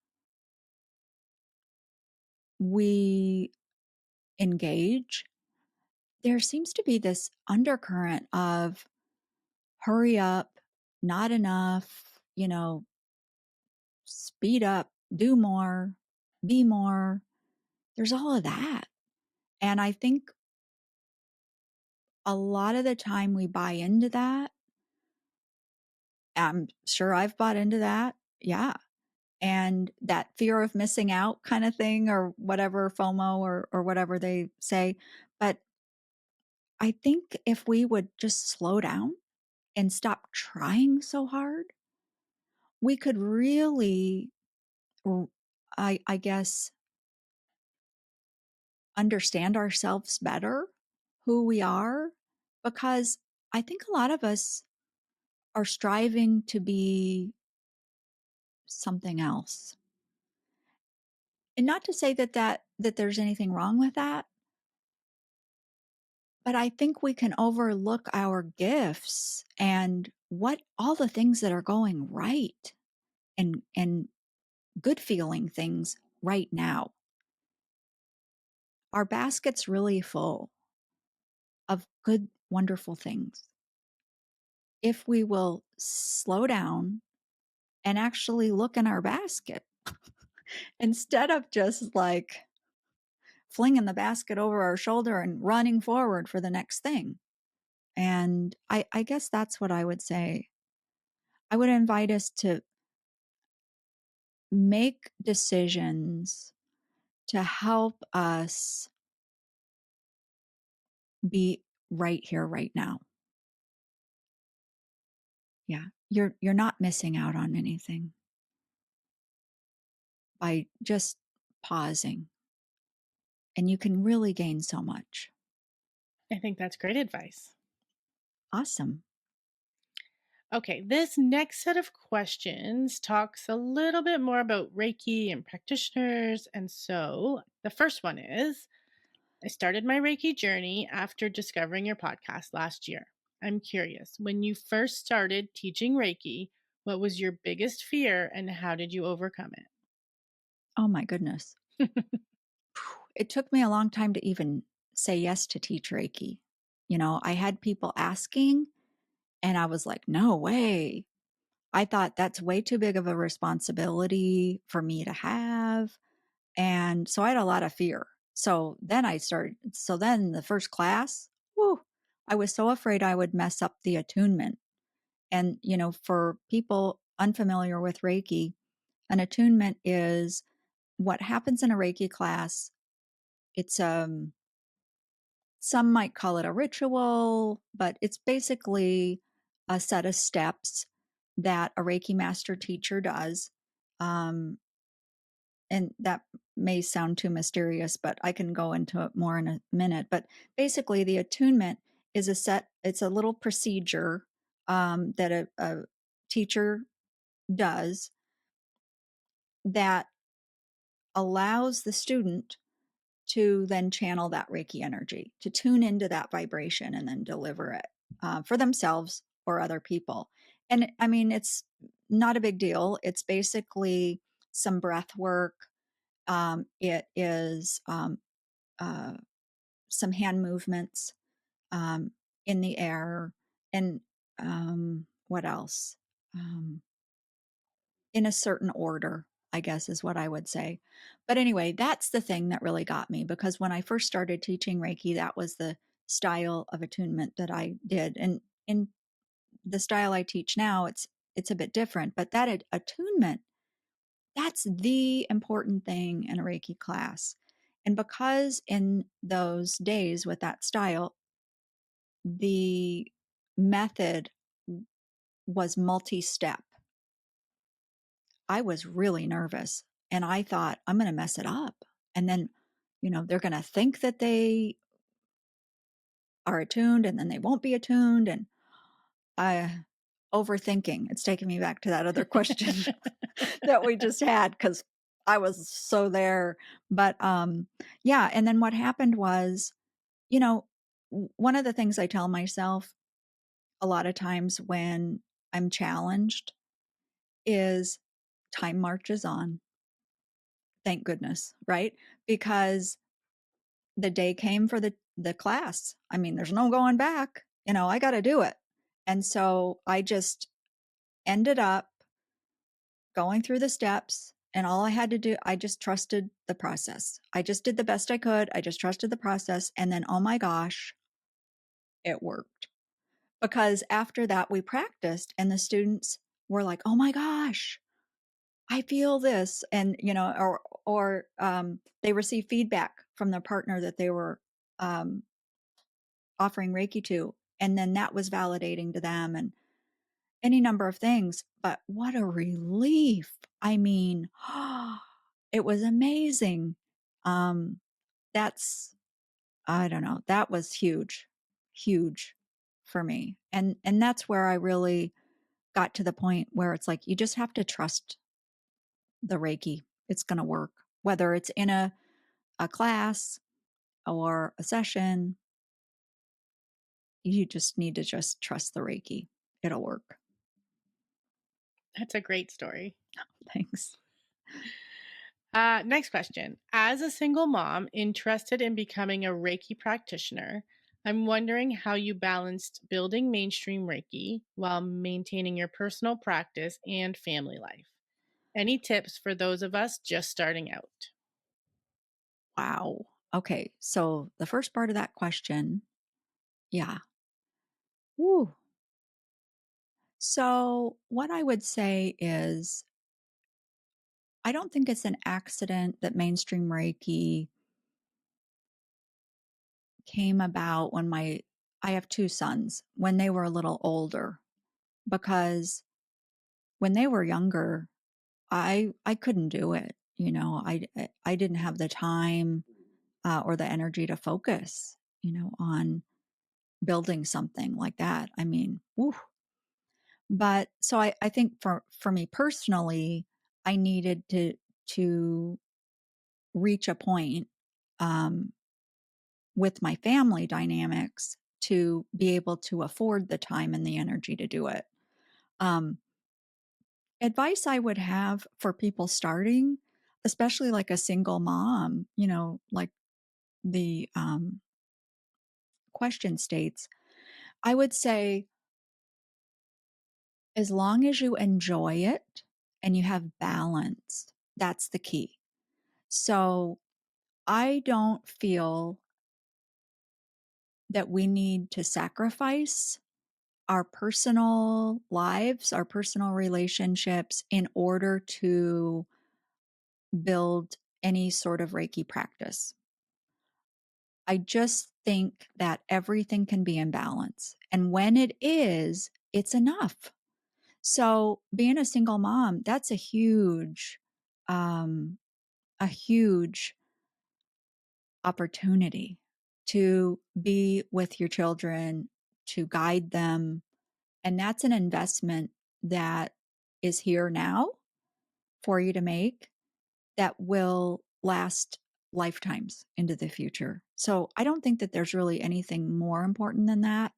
[SPEAKER 1] we engage, there seems to be this undercurrent of hurry up, not enough, speed up, do more, be more. There's all of that. And I think a lot of the time we buy into that. I'm sure I've bought into that. Yeah. And that fear of missing out kind of thing, or whatever, FOMO, or whatever they say. But I think if we would just slow down and stop trying so hard, we could really, I guess, understand ourselves better, who we are, because I think a lot of us are striving to be something else. And not to say that there's anything wrong with that, but I think we can overlook our gifts and what all the things that are going right and good feeling things right now. Our basket's really full of good, wonderful things. If we will slow down and actually look in our basket instead of just like flinging the basket over our shoulder and running forward for the next thing. And I guess that's what I would say. I would invite us to make decisions to help us be right here, right now. Yeah. You're not missing out on anything by just pausing, and you can really gain so much.
[SPEAKER 2] I think that's great advice.
[SPEAKER 1] Awesome.
[SPEAKER 2] Okay, this next set of questions talks a little bit more about Reiki and practitioners. And so the first one is, I started my Reiki journey after discovering your podcast last year. I'm curious, when you first started teaching Reiki, what was your biggest fear and how did you overcome
[SPEAKER 1] Oh my goodness.
[SPEAKER 2] it?
[SPEAKER 1] It took me a long time to even say yes to teach Reiki. I had people asking, and I was like, no way. I thought that's way too big of a responsibility for me to have. And so I had a lot of fear. So then the first class, whoo, I was so afraid I would mess up the attunement. And, for people unfamiliar with Reiki, an attunement is what happens in a Reiki class. It's some might call it a ritual, but it's basically a set of steps that a Reiki master teacher does. Um, and that may sound too mysterious, but I can go into it more in a minute. But basically, the attunement is it's a little procedure that a teacher does that allows the student to then channel that Reiki energy, to tune into that vibration and then deliver it for themselves or other people. And I mean, it's not a big deal. It's basically some breath work. It is uh, some hand movements in the air, and what else? Um, in a certain order, I guess is what I would say. But anyway, that's the thing that really got me, because when I first started teaching Reiki, that was the style of attunement that I did. And in the style I teach now, it's a bit different, but that attunement, that's the important thing in a Reiki class. And because in those days with that style, the method was multi-step, I was really nervous, and I thought, I'm going to mess it up. And then, they're going to think that they are attuned and then they won't be attuned. And I, overthinking, it's taking me back to that other question that we just had, because I was so there. But yeah. And then what happened was, you know, one of the things I tell myself a lot of times when I'm challenged is time marches on. Thank goodness, right? Because the day came for the class. I mean, there's no going back. I got to do it. And so I just ended up going through the steps, and all I had to do, I just trusted the process. I just did the best I could. I just trusted the process, and then oh my gosh, it worked. Because after that we practiced, and the students were like, "Oh my gosh, I feel this," and or they receive feedback from their partner that they were um, offering Reiki to, and then that was validating to them, and any number of things. But what a relief! I mean, it was amazing. Um, that's I don't know. That was huge, huge for me, and that's where I really. got to the point where it's like you just have to trust the Reiki. It's going to work, whether it's in a class or a session. You just need to just trust the Reiki. It'll work.
[SPEAKER 2] That's a great story.
[SPEAKER 1] Thanks.
[SPEAKER 2] Next question. As a single mom interested in becoming a Reiki practitioner, I'm wondering how you balanced building mainstream Reiki while maintaining your personal practice and family life. Any tips for those of us just starting out?
[SPEAKER 1] Wow. Okay. So the first part of that question, yeah. Woo. So what I would say is I don't think it's an accident that mainstream Reiki came about when I have 2 sons, when they were a little older, because when they were younger, I couldn't do it, I didn't have the time, or the energy to focus, on building something like that. I mean, woo. But so I think for me personally, I needed to reach a point, um, with my family dynamics to be able to afford the time and the energy to do it. Um, Advice I would have for people starting, especially like a single mom, like the question states, I would say as long as you enjoy it and you have balance, that's the key. So I don't feel that we need to sacrifice our personal lives, our personal relationships in order to build any sort of Reiki practice. I just think that everything can be in balance. And when it is, it's enough. So being a single mom, that's um, a huge opportunity to be with your children, to guide them. And that's an investment that is here now for you to make that will last lifetimes into the future. So I don't think that there's really anything more important than that.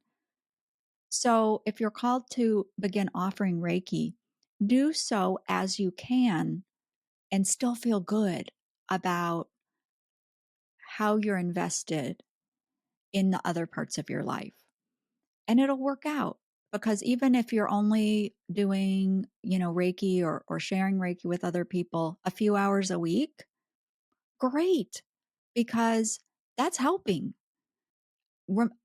[SPEAKER 1] So if you're called to begin offering Reiki, do so as you can and still feel good about how you're invested in the other parts of your life. And it'll work out because even if you're only doing, Reiki or sharing Reiki with other people a few hours a week, great, because that's helping.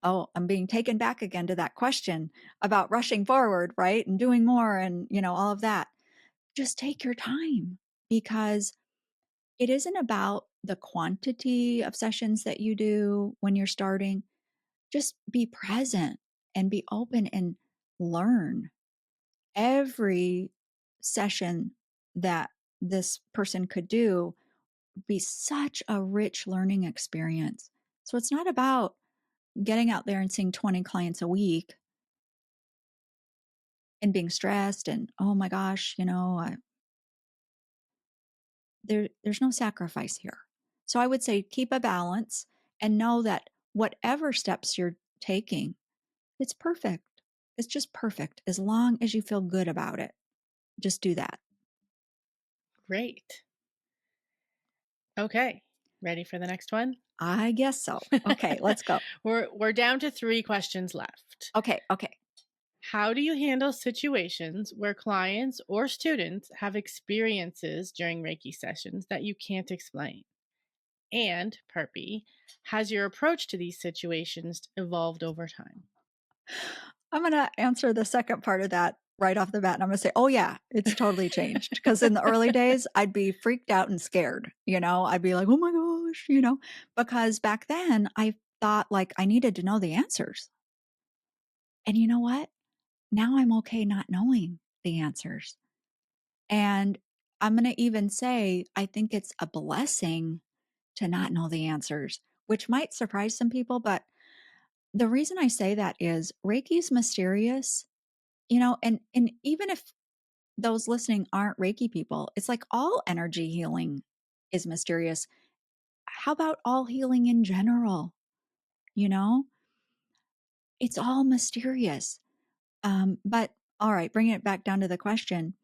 [SPEAKER 1] Oh, I'm being taken back again to that question about rushing forward, right? And doing more and, all of that. Just take your time because it isn't about the quantity of sessions that you do when you're starting. Just be present and be open and learn. Every session that this person could do be such a rich learning experience. So it's not about getting out there and seeing 20 clients a week and being stressed and, oh my gosh, there's no sacrifice here. So I would say keep a balance and know that whatever steps you're taking, it's perfect. It's just perfect as long as you feel good about it. Just do that.
[SPEAKER 2] Great. Okay. Ready for the next one?
[SPEAKER 1] I guess so. Okay, let's go.
[SPEAKER 2] We're down to 3 questions left.
[SPEAKER 1] Okay, okay.
[SPEAKER 2] How do you handle situations where clients or students have experiences during Reiki sessions that you can't explain? And part B, has your approach to these situations evolved over time?
[SPEAKER 1] I'm going to answer the second part of that right off the bat. And I'm going to say, oh, yeah, it's totally changed. Because in the early days, I'd be freaked out and scared. I'd be like, oh my gosh, because back then I thought like I needed to know the answers. And you know what? Now I'm okay not knowing the answers. And I'm going to even say, I think it's a blessing to not know the answers, which might surprise some people. But the reason I say that is Reiki's mysterious. and even if those listening aren't Reiki people, it's like all energy healing is mysterious. How about all healing in general? You know, it's all mysterious. But all right, bringing it back down to the question,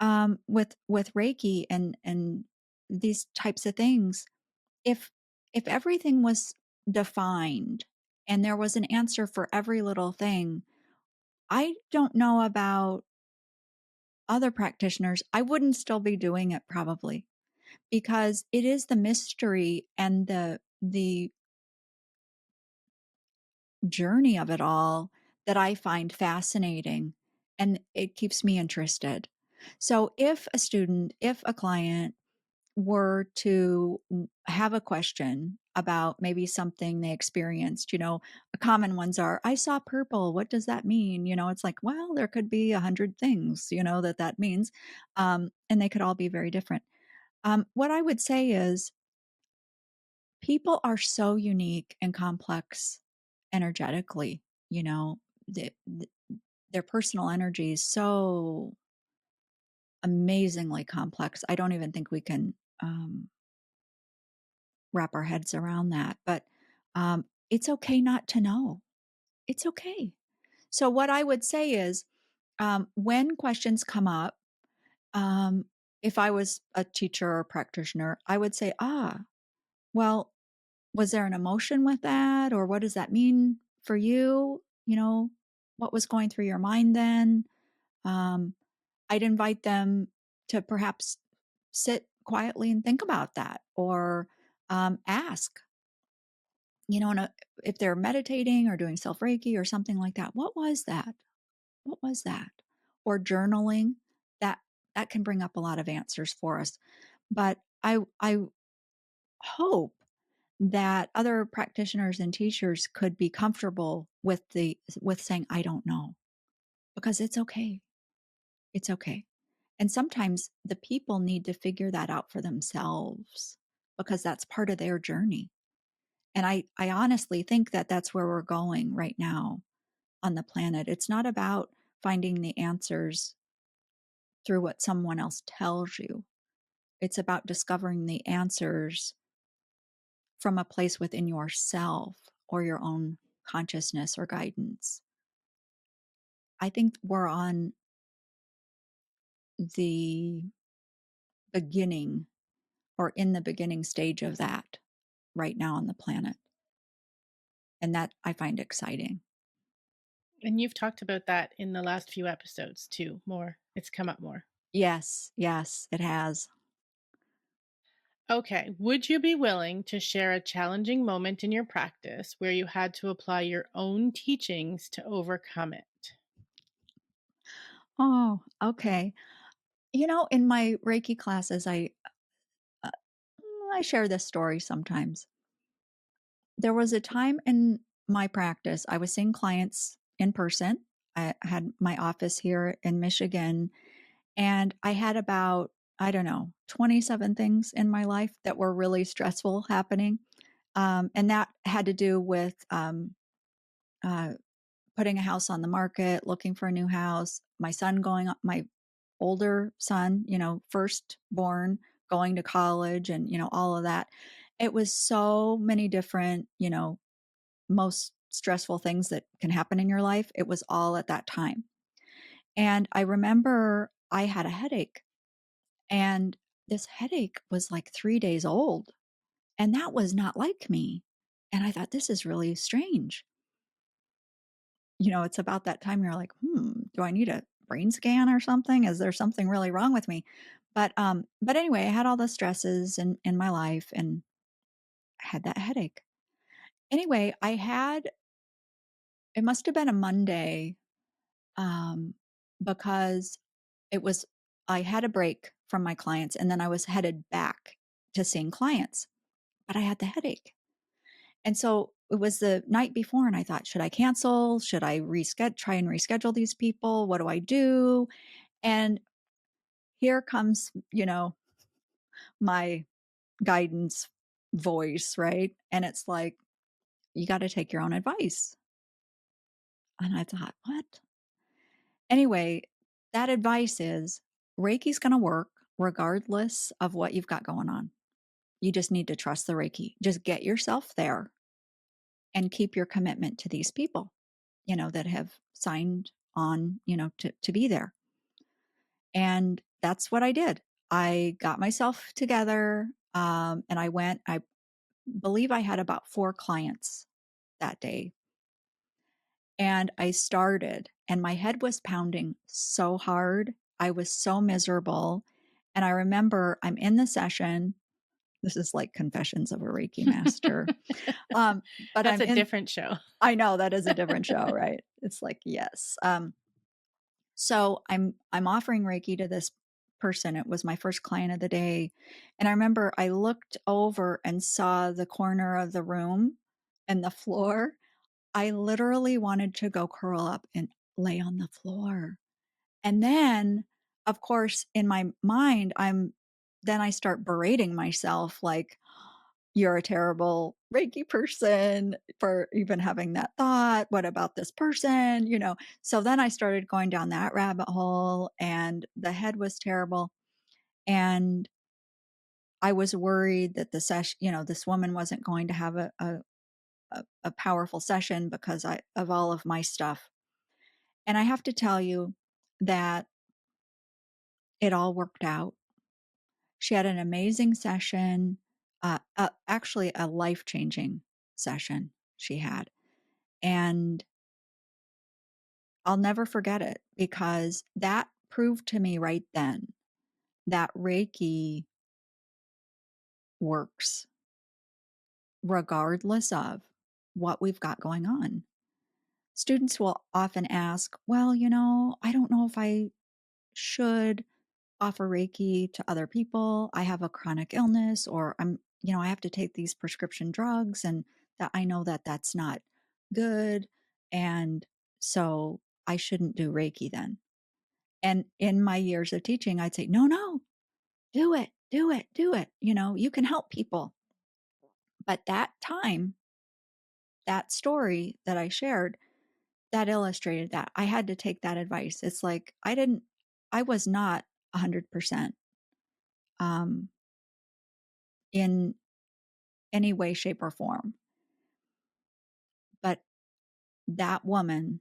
[SPEAKER 1] with Reiki and these types of things, if everything was defined and there was an answer for every little thing, I don't know about other practitioners. I wouldn't still be doing it probably, because it is the mystery and the journey of it all that I find fascinating, and it keeps me interested. So if a client were to have a question about maybe something they experienced, common ones are, I saw purple. What does that mean? It's like, well, there could be 100 things, that means. And they could all be very different. What I would say is people are so unique and complex energetically, you know, their personal energy is so amazingly complex. I don't even think we can wrap our heads around that. But it's okay not to know. It's okay. So, what I would say is when questions come up, um, if I was a teacher or practitioner, I would say, well, was there an emotion with that? Or what does that mean for you? What was going through your mind then? Um, I'd invite them to perhaps sit quietly and think about that, or ask, and if they're meditating or doing self Reiki or something like that, what was that? What was that? Or journaling, that that can bring up a lot of answers for us. But I hope that other practitioners and teachers could be comfortable with saying I don't know, because it's okay. It's okay. And sometimes the people need to figure that out for themselves, because that's part of their journey. And I honestly think that that's where we're going right now on the planet. It's not about finding the answers through what someone else tells you. It's about discovering the answers from a place within yourself or your own consciousness or guidance. I think we're on the beginning, or in the beginning stage of that right now on the planet. And that I find exciting.
[SPEAKER 2] And you've talked about that in the last few episodes too, more. It's come up more.
[SPEAKER 1] Yes, yes, it has.
[SPEAKER 2] Okay. Would you be willing to share a challenging moment in your practice where you had to apply your own teachings to overcome it?
[SPEAKER 1] Oh, okay. In my Reiki classes, uh, I share this story sometimes. There was a time in my practice, I was seeing clients in person. I had my office here in Michigan, and I had about, I don't know, 27 things in my life that were really stressful happening. And that had to do with uh, putting a house on the market, looking for a new house, my older son, firstborn, going to college, and, all of that. It was so many different, most stressful things that can happen in your life. It was all at that time. And I remember I had a headache, and this headache was like 3 days old. And that was not like me. And I thought, this is really strange. It's about that time you're like, do I need a brain scan or something? Is there something really wrong with me? But anyway, I had all the stresses in my life, and I had that headache. Anyway, it must have been a Monday, um, because it was, I had a break from my clients, and then I was headed back to seeing clients, but I had the headache. And so it was the night before, and I thought, should I cancel? Should I try and reschedule these people? What do I do? And here comes, my guidance voice, right? And it's like, you got to take your own advice. And I thought, what? Anyway, that advice is Reiki's going to work regardless of what you've got going on. You just need to trust the Reiki. Just get yourself there and keep your commitment to these people, that have signed on, to be there. And that's what I did. I got myself together, and I believe I had about 4 clients that day. And I started, and my head was pounding so hard. I was so miserable. And I remember I'm in the session. This is like Confessions of a Reiki Master. Um, but
[SPEAKER 2] That's
[SPEAKER 1] I'm
[SPEAKER 2] a
[SPEAKER 1] in,
[SPEAKER 2] different show.
[SPEAKER 1] I know that is a different show, right? It's like, yes. So I'm offering Reiki to this person. It was my first client of the day. And I remember I looked over and saw the corner of the room and the floor. I literally wanted to go curl up and lay on the floor. And then, of course, in my mind, I start berating myself like, you're a terrible Reiki person for even having that thought. What about this person? So then I started going down that rabbit hole, and the head was terrible. And I was worried that the session, this woman wasn't going to have a powerful session because of all of my stuff. And I have to tell you that it all worked out. She had an amazing session, actually a life-changing session she had. And I'll never forget it because that proved to me right then that Reiki works regardless of what we've got going on. Students will often ask, well, I don't know if I should offer Reiki to other people. I have a chronic illness, or I have to take these prescription drugs, and that I know that that's not good. And so I shouldn't do Reiki then. And in my years of teaching, I'd say, no, no, do it, do it, do it. You can help people. But that time, that story that I shared, that illustrated that. I had to take that advice. It's like I was not 100% um, in any way, shape, or form. But that woman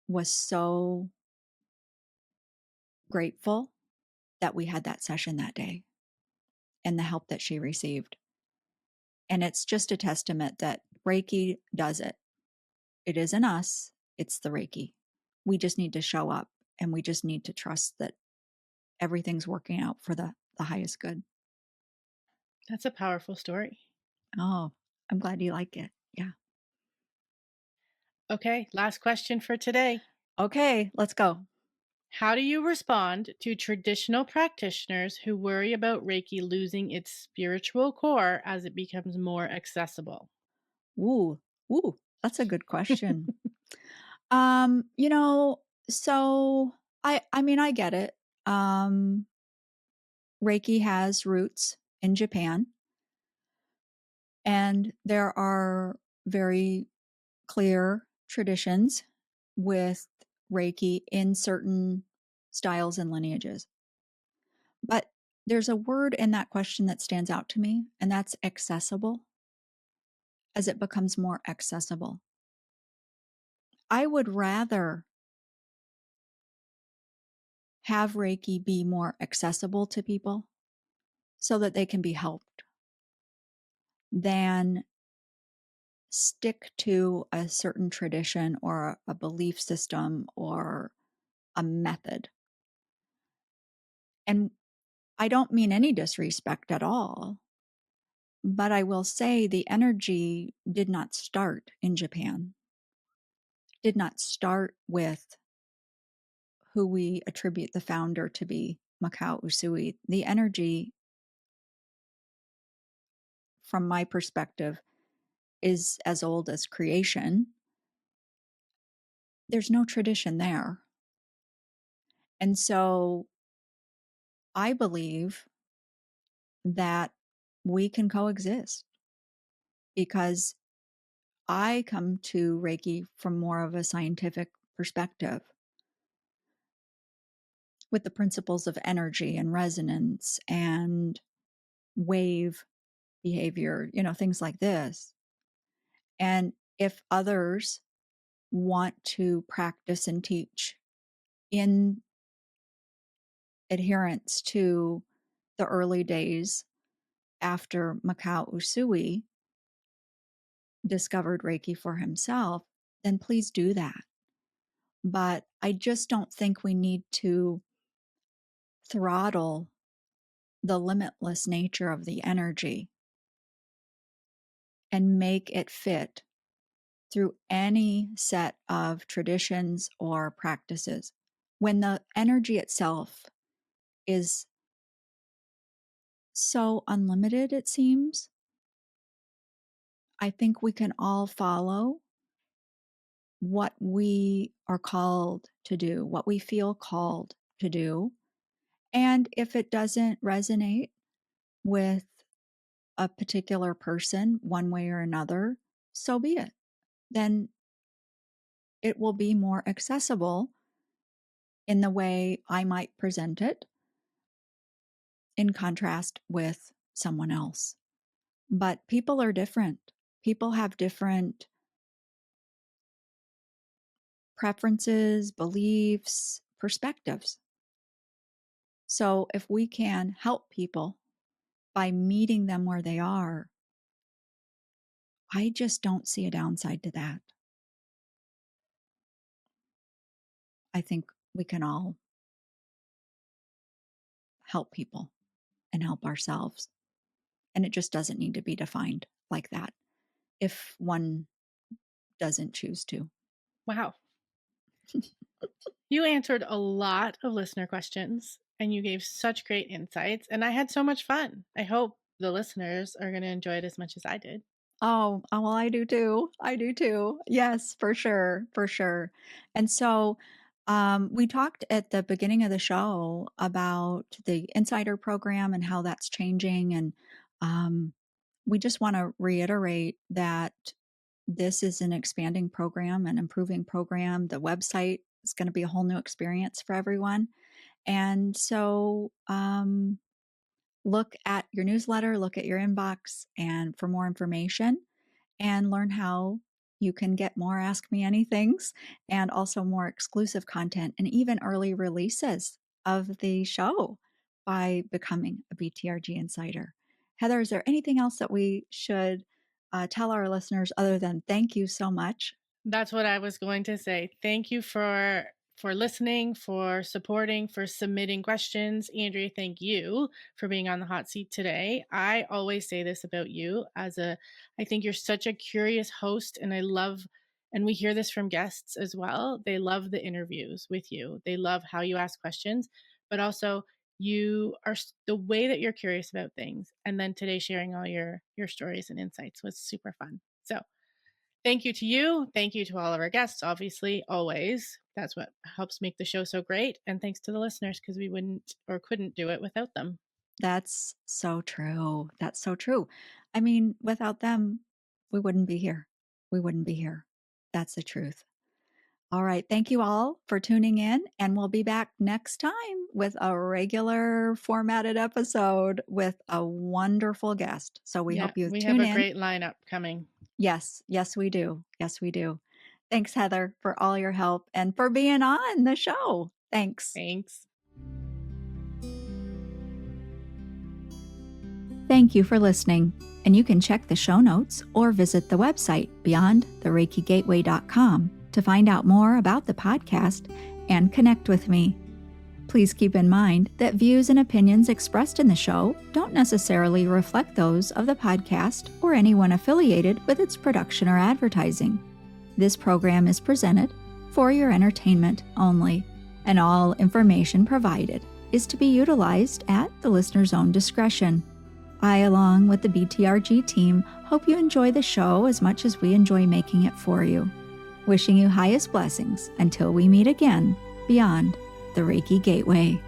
[SPEAKER 1] was so grateful that we had that session that day and the help that she received. And it's just a testament that Reiki does it. It isn't us, it's the Reiki. We just need to show up, and we just need to trust that everything's working out for the highest good.
[SPEAKER 2] That's a powerful story.
[SPEAKER 1] Oh, I'm glad you like it. Yeah.
[SPEAKER 2] Okay, last question for today.
[SPEAKER 1] Okay, let's go.
[SPEAKER 2] How do you respond to traditional practitioners who worry about Reiki losing its spiritual core as it becomes more accessible?
[SPEAKER 1] Ooh, ooh, that's a good question. Um, you know, so I mean, I get it. Um, Reiki has roots in Japan, and there are very clear traditions with Reiki in certain styles and lineages. But there's a word in that question that stands out to me, and that's accessible. As it becomes more accessible, I would rather have Reiki be more accessible to people so that they can be helped than stick to a certain tradition or a belief system or a method. And I don't mean any disrespect at all, but I will say the energy did not start in Japan, did not start with who we attribute the founder to be, Mikao Usui. The energy, from my perspective, is as old as creation. There's no tradition there. And so I believe that we can coexist because I come to Reiki from more of a scientific perspective with the principles of energy and resonance and wave behavior, things like this. And if others want to practice and teach in adherence to the early days after Mikao Usui discovered Reiki for himself, then please do that. But I just don't think we need to throttle the limitless nature of the energy and make it fit through any set of traditions or practices. When the energy itself is so unlimited, it seems, I think we can all follow what we are called to do, what we feel called to do. And if it doesn't resonate with a particular person one way or another, so be it. Then it will be more accessible in the way I might present it in contrast with someone else. But people are different. People have different preferences, beliefs, perspectives. So if we can help people by meeting them where they are, I just don't see a downside to that. I think we can all help people and help ourselves. And it just doesn't need to be defined like that if one doesn't choose to.
[SPEAKER 2] Wow. You answered a lot of listener questions and you gave such great insights, and I had so much fun. I hope the listeners are going to enjoy it as much as I did.
[SPEAKER 1] Oh, well, I do too. I do too. Yes, for sure. For sure. And so we talked at the beginning of the show about the Insider Program and how that's changing. And we just want to reiterate that this is an expanding program, an improving program. The website is going to be a whole new experience for everyone. And so look at your newsletter, look at your inbox, and for more information and learn how you can get more Ask Me Anythings and also more exclusive content and even early releases of the show by becoming a BTRG Insider. Heather, is there anything else that we should tell our listeners other than thank you so much?
[SPEAKER 2] That's what I was going to say. Thank you for listening, for supporting, for submitting questions. Andrea, thank you for being on the hot seat today. I always say this about you I think you're such a curious host, and and we hear this from guests as well. They love the interviews with you. They love how you ask questions, but also the way that you're curious about things. And then today sharing all your stories and insights was super fun. So thank you to you. Thank you to all of our guests, obviously, always. That's what helps make the show so great. And thanks to the listeners, because we wouldn't or couldn't do it without them.
[SPEAKER 1] That's so true. That's so true. I mean, without them, we wouldn't be here. We wouldn't be here. That's the truth. All right. Thank you all for tuning in. And we'll be back next time with a regular formatted episode with a wonderful guest. So we hope you
[SPEAKER 2] we
[SPEAKER 1] tune
[SPEAKER 2] have a
[SPEAKER 1] in.
[SPEAKER 2] great lineup coming.
[SPEAKER 1] Yes. Yes, we do. Yes, we do. Thanks, Heather, for all your help and for being on the show. Thanks.
[SPEAKER 2] Thanks.
[SPEAKER 1] Thank you for listening. And you can check the show notes or visit the website beyondthereikigateway.com to find out more about the podcast and connect with me. Please keep in mind that views and opinions expressed in the show don't necessarily reflect those of the podcast or anyone affiliated with its production or advertising. This program is presented for your entertainment only, and all information provided is to be utilized at the listener's own discretion. I, along with the BTRG team, hope you enjoy the show as much as we enjoy making it for you. Wishing you highest blessings until we meet again beyond the Reiki Gateway.